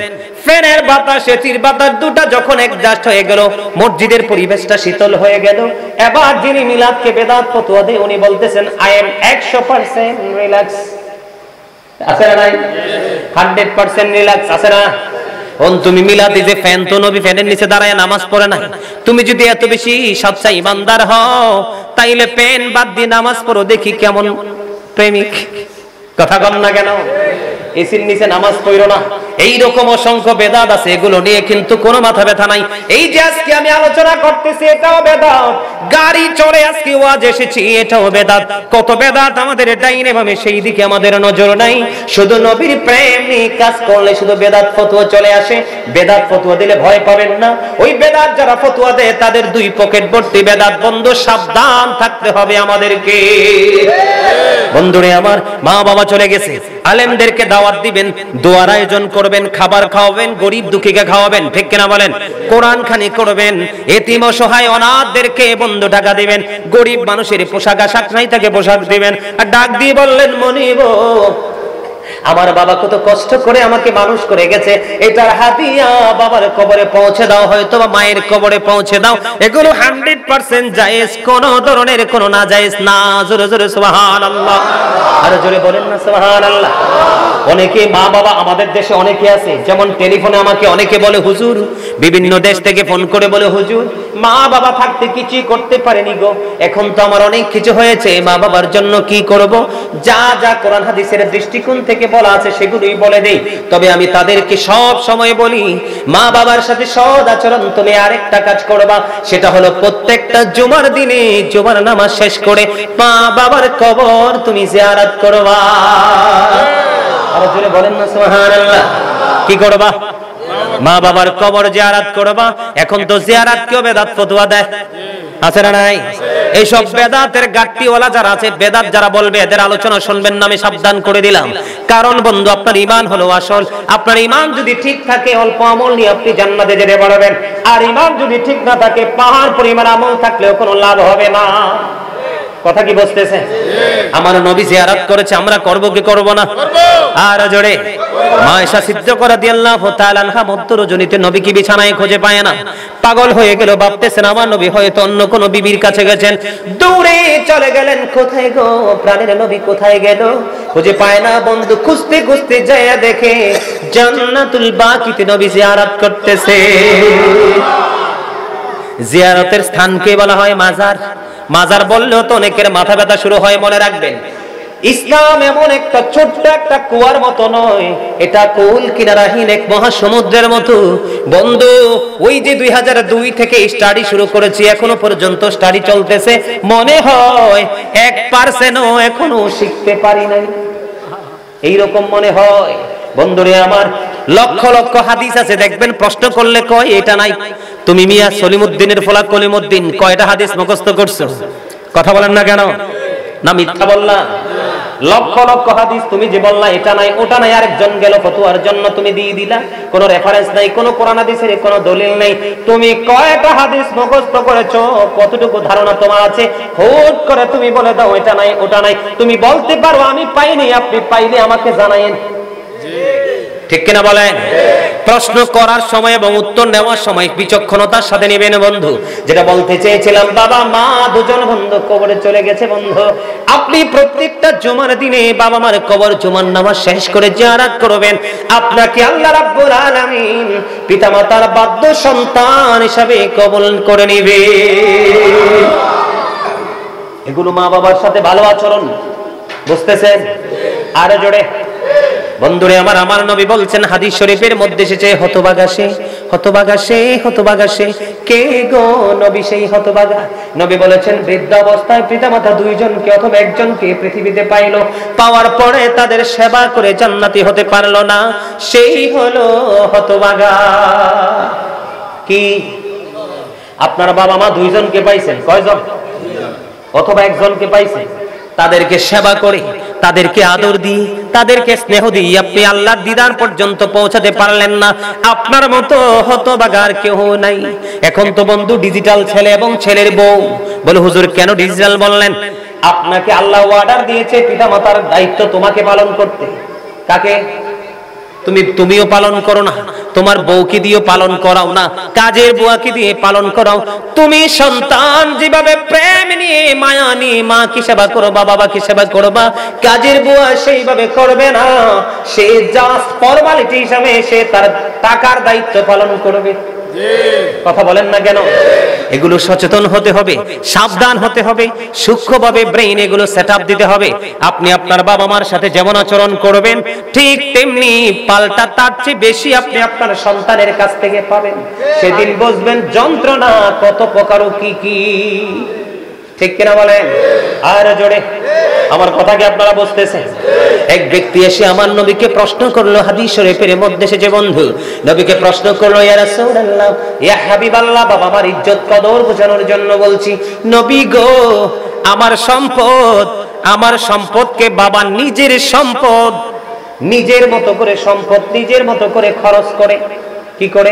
ফ্যানের বাতাস, এসির বাতাস দুটা যখন অ্যাডজাস্ট হয়ে গেল, মসজিদের পরিবেশটা শীতল হয়ে গেল। এবার যিনি মিলাদকে বেদাত ফতোয়া দেয়, উনি বলতেছেন আই এম 100% রিল্যাক্স। আছে না নাই? 100% রিল্যাক্স আছে না? তুমি মিলাতে যে ফ্যান, তো নবী ফ্যানের নিচে দাঁড়ায় নামাজ পড়ে না। তুমি যদি এত বেশি সচ্চা ইমানদার হও, তাইলে ফ্যান বাদ দিয়ে নামাজ পড়ো, দেখি কেমন প্রেমিক। কথা কম না কেন? এসির নিচে নামাজ পড়ো না। এইরকম অসংখ্য বেদাত আছে, এগুলো নিয়ে কিন্তু কোনো মাথা ব্যথা নাই। এই যে আজকে আমি আলোচনা করতেছি, এটাও বেদাত। গাড়ি চড়ে আজকে ওয়াজ এসেছি, এটাও বেদাত। কত বেদাত আমাদের ডাইনে বামে, সেই দিকে আমাদের নজর নাই। শুধু নবীর প্রেম নিয়ে কাজ করলে শুধু বেদাত ফতোয়া চলে আসে। বেদাত ফতোয়া দিলে ভয় পাবেন না। ওই বেদাত যারা ফতোয়া দেয়, তাদের দুই পকেট ভর্তি বেদাত। বন্ধু সাবধান থাকতে হবে আমাদেরকে। বন্ধুরে আমার, মা বাবা চলে গেছে, আলেমদেরকে দাওয়াত দিবেন, দোয়ার আয়োজন করবেন, খাবার খাওয়াবেন, গরিব দুঃখীকে খাওয়াবেন, ঠিক কিনা বলেন? কোরআন খানি করবেন, এতিম অসহায় অনাথদেরকে বন্ধু টাকা দিবেন, গরিব মানুষের পোশাক আশাক নাই তাকে পোশাক দিবেন। আর ডাক দিয়ে বললেন, মনিব আমার বাবা কত কষ্ট করে আমাকে মানুষ করে গেছে, এটার হাদিয়া বাবার কবরে পৌঁছে দাও, হয়তো বা মায়ের কবরে পৌঁছে দাও। এগুলো 100% জায়েজ, কোন ধরনের কোন না জায়েজ না। জোরে জোরে সুবহানাল্লাহ, আর জোরে বলেন না সুবহানাল্লাহ। অনেকে মা বাবা আমাদের দেশে অনেকে আছে, যেমন টেলিফোনে আমাকে অনেকে বলে হুজুর, বিভিন্ন দেশ থেকে ফোন করে বলে হুজুর মা বাবা থাকতে কিছুই করতে পারেনি গো, এখন তো আমার অনেক কিছু হয়েছে, মা বাবার জন্য কি করব? যা যা কোরআন হাদিসের দৃষ্টিকোণ থেকে বলা আছে সেগুলোই বলে দেই। তবে আমি তাদেরকে সব সময় বলি, মা বাবার সাথে সৎ আচরণ তুমি আরেকটা কাজ করবা, সেটা হলো প্রত্যেকটা জুমার দিনে জুমার নামাজ শেষ করে মা বাবার কবর তুমি জিয়ারত করবা। আর জোরে বলেন না সুবহানাল্লাহ। কি করবা? মা বাবার কবর জিয়ারত করবা। এখন তো জিয়ারত কেউ বেদাত ফতোয়া দেয়, আছে না নাই? এইসব বেদাতের গাট্টিওয়ালা যারা আছে, বেদাত যারা বলবে, এদের আলোচনা শুনবেন না, আমি সাবধান করে দিলাম। কারণ বন্ধু, আপনার ঈমান হলো আসল। আপনার ঈমান যদি ঠিক থাকে, অল্প আমল নিয়ে আপনি জান্নাতে যেতে পারবেন। আর ঈমান যদি ঠিক না থাকে, পাহাড় পরিমাণ আমল থাকলেও কোনো লাভ হবে না। কথা কি বুঝতেছে? আমার নবী জিয়ারত করেছে, আমরা করব কি করব না? আর জোরে মা আয়েশা সিদ্দিকা রাদিয়াল্লাহু তাআলা আনহা মধ্য রজনীতে নবীকে বিছানায় খুঁজে পায় না, পাগল হয়ে গেল, ভাবতেছেন আমার নবী হয়তো অন্য কোন বিবির কাছে গেছেন। দৌড়ে চলে গেলেন, কোথায় গো প্রাণের নবী কোথায় গেল? খুঁজে পায় না। বন্ধু খুঁজতে খুঁজতে যায় দেখে জান্নাতুল বাকিতে নবী জিয়ারত করতেছে। জিয়ারতের স্থানকে বলা হয় মাজার। মাজার বললেও তো অনেকের মাথা ব্যথা শুরু হয়। মনে রাখবেন, ইসলাম এমন একটা ছোট্ট একটা কুয়ার মতো নয়, এটা কুল কিনারাহীন এক মহাসমুদ্রের মতো। বন্ধু, ওই যে 2002 থেকে স্টাডি শুরু করেছি, এখনো পর্যন্ত স্টাডি চলতেছে, মনে হয় 1% এখনো শিখতে পারি নাই, এইরকম মনে হয়। বন্ধুরে আমার, লক্ষ লক্ষ হাদিস আছে, দেখবেন প্রশ্ন করলে কয় এটা নাই। তুমি মিয়া সলিমউদ্দিনের ফলা কলিমউদ্দিন কয়টা হাদিস মুখস্থ করছো? কথা বলেন না কেন? না মিথ্যা বললাম? লক্ষ লক্ষ হাদিস তুমি যে বললা এটা নাই ওটা নাই, আরেকজন গেল ফতোয়ার জন্য তুমি দিয়ে দিলা, কোনো রেফারেন্স নাই, কোনো কোরআন হাদিসের কোনো দলিল নাই। তুমি কয়টা হাদিস মুখস্থ করেছো? কতটুকু ধারণা তোমার আছে? হুট করে তুমি বলে দাও এটা নাই ওটা নাই। তুমি বলতে পারো আমি পাইনি, আপনি পাইলে আমাকে জানায়েন, ঠিক কিনা বলেন? প্রশ্ন করার সময় এবং উত্তর নেওয়ার সময় বিচক্ষণতার সাথে নেবেন বন্ধু। যেটা বলতে চেয়েছিলাম, বাবা মা দুজন বন্ধু কবরে চলে গেছে। বন্ধু, আপনি প্রত্যেকটা জুমার দিনে বাবা মার কবর জুমার নামাজ শেষ করে জিয়ারত করবেন। আপনাকে আল্লাহ রাব্বুল আলামিন পিতামাতার বাধ্য সন্তান হিসাবে কবুল করে নেবে। এগুলো মা বাবার সাথে ভালো আচরণ, বুঝতেছেন? আরো জোরে বন্ধুরে আমার, আমার নবী বলছেন হাদিস শরীফের মধ্যে এসেছে, হতভাগা সে, হতভাগা সে, হতভাগা সে। কে গো নবী সেই হতভাগা? নবী বলেছেন বৃদ্ধ অবস্থায় পিতামাতা দুইজনকে অথবা একজনকে পৃথিবীতে পাইলো, পাওয়ার পরে তাদের সেবা করে জান্নাতি হতে পারলো না, সেই হলো হতভাগা। কি আপনার বাবা মা দুইজনকে পাইছেন? কয়জন? অথবা একজনকে পাইছেন, তাদেরকে সেবা করে, তাদেরকে আদর দিয়ে, তাদেরকে স্নেহ দিয়ে আপনি আল্লাহর দিদার পর্যন্ত পৌঁছাতে পারলেন না, আপনার মতো হতভাগার কেউ নাই। এখন তো বন্ধু ডিজিটাল ছেলে এবং ছেলের বউ বলে, হুজুর কেন ডিজিটাল বললেন? আপনাকে আল্লাহ অর্ডার দিয়েছে পিতামাতার দায়িত্ব তোমাকে পালন করতে। কাকে? তুমিও পালন করো না, তোমার বউকে দিয়েও পালন করাও না, কাজের বুয়াকে দিয়ে পালন করাও। তুমি সন্তান যেভাবে প্রেম নিয়ে মায়া নিয়ে মা কি সেবা করবা, বাবা কি সেবা করবা, কাজের বুয়া সেইভাবে করবে না। সে জাস্ট ফর্মালিটি হিসাবে সে তার টাকার দায়িত্ব পালন করবে। কথা বলেন না কেন? এগুলো সচেতন হতে হবে, সাবধান হতে হবে, সূক্ষ্মভাবে ব্রেইন এগুলো সেটআপ দিতে হবে। আপনি আপনার বাবা মার সাথে যেমন আচরণ করবেন, ঠিক তেমনি পাল্টা তার চেয়ে বেশি আপনি আপনার সন্তানের কাছ থেকে পাবেন। সেদিন বুঝবেন যন্ত্রণা কত প্রকার ও কি কি, ঠিক কিনা বলেন? আর জোরে আমার কথা কি আপনারা বুঝতেছেন? এক ব্যক্তি এসে আমার নবীকে প্রশ্ন করলো, হাদিস শরীফের মধ্যে এসেছে বন্ধু, নবীকে প্রশ্ন করলো, ইয়া রাসূলুল্লাহ, ইয়া হাবিবাল্লাহ, বাবা মার ইজ্জত কদর বোঝানোর জন্য বলছি, নবী গো আমার সম্পদ, আমার সম্পদকে বাবা নিজের সম্পদ নিজের মতো করে, সম্পদ নিজের মতো করে খরচ করে। কি করে?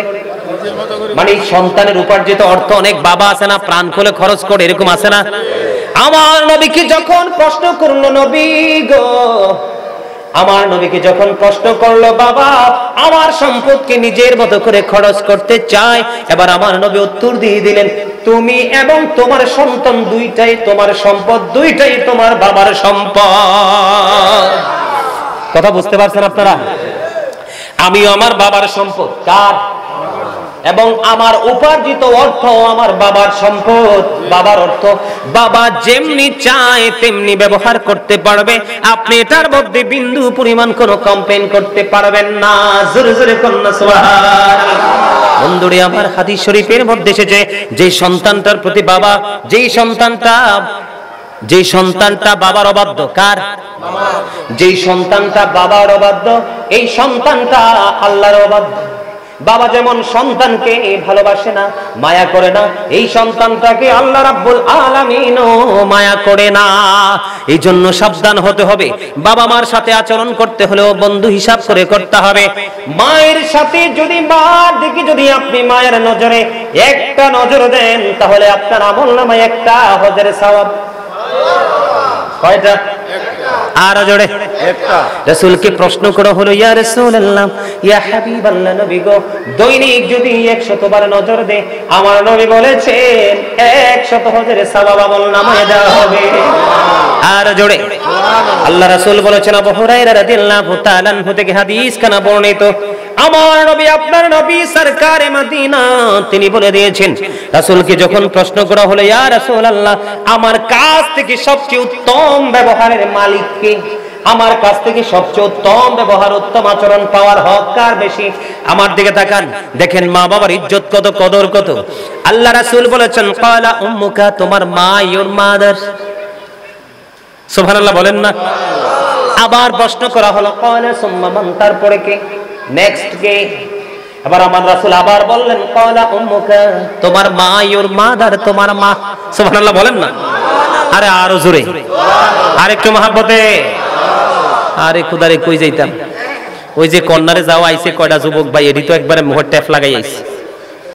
মানে সন্তানের উপার্জিত অর্থ অনেক বাবা আছে না প্রাণ খুলে খরচ করে, এরকম আছে না? আমার নবীকে যখন প্রশ্ন করলো, নবী গো, আমার নবীকে যখন প্রশ্ন করলো, বাবা আমার সম্পদকে নিজের মতো করে খরচ করতে চায়, এবার আমার নবী উত্তর দিয়ে দিলেন, তুমি এবং তোমার সন্তান দুইটাই তোমার সম্পদ, দুইটাই তোমার বাবার সম্পদ। কথা বুঝতে পারছেন আপনারা? আমিও আমার বাবার সম্পদ। কার? এবং আমার উপার্জিত অর্থ আমার বাবার সম্পদ, বাবার অর্থ বাবা যেমনি চায় তেমনি ব্যবহার করতে পারবে, আপনি এটার মধ্যে বিন্দু পরিমাণ কোনো কমপ্লেইন করতে পারবেন না। জোরে জোরে কন্যা সুবহানাল্লাহ। বন্ধুরে আমার হাদিস শরীফের মধ্যে এসেছে যে সন্তানটার প্রতি বাবা, যেই সন্তানটা বাবার অবাধ্য, কার? যেই সন্তানটা বাবার অবাধ্য, এই সন্তানটা আল্লাহর অবাধ্য। বাবা যেমন সন্তানকে ভালোবাসে না, মায়া করে না, এই সন্তানটাকে আল্লাহ রাব্বুল আলামিনও মায়া করে না। এই জন্য সাবধান হতে হবে। বাবা মার সাথে আচরণ করতে হলেও বন্ধু হিসাব করে করতে হবে। মায়ের সাথে যদি মার দিকে যদি আপনি মায়ের নজরে একটা নজর দেন, তাহলে আপনার আমলনামায় একটা হজের সওয়াব। কয়টা? আর জোরে একটা। রাসূলকে প্রশ্ন করা হলো, ইয়া রাসূলুল্লাহ, ইয়া হাবিবাল্লাহ, নবী গো, দৈনিক যদি 100 বার নজর দে, আমার নবী বলেছেন 100 হজের সওয়াব আমলনামায় দেওয়া হবে। আর জোরে আল্লাহ রাসূল বলেছেন, আবু হুরায়রা রাদিয়াল্লাহু তাআলা আনহু থেকে হাদিস কানা বর্ণিত, আমার নবী, আপনার নবী সরকারে মদিনা, তিনি বলে দিয়েছেন, রাসূলকে যখন প্রশ্ন করা হলো, ইয়া রাসূলুল্লাহ, আমার কাছ থেকে সবচেয়ে উত্তম ব্যবহারের মালিক কে? আমার কাছ থেকে সবচেয়ে উত্তম ব্যবহার, উত্তম আচরণ পাওয়ার হক কার বেশি? আমার দিকে তাকান, দেখেন মা বাবার ইজ্জত কত, কদর কত। আল্লাহ রাসূল বলেছেন, ক্বালা উম্মুকা, তোমার মা, ইওর মাদার। সুবহানাল্লাহ বলেন না। আবার প্রশ্ন করা হলো, ক্বালা সুম্মা মান, তারপরে কে? নেক্সট কে? আবার আমার রাসূল আবার বললেন, ক্বালা উম্মুকা, তোমার মা, ইওর মাদার, তোমার মা। সুবহানাল্লাহ বলেন না। আরে আরো জোরে, আরেকটু মহব্বতে। আরে খুদারে কই যাইতাম, ওই যে কর্নারে যাওয়া আইছে কয়টা যুবক ভাই, এডি তো একবারে মুখে ট্যাপ লাগাই আইছে।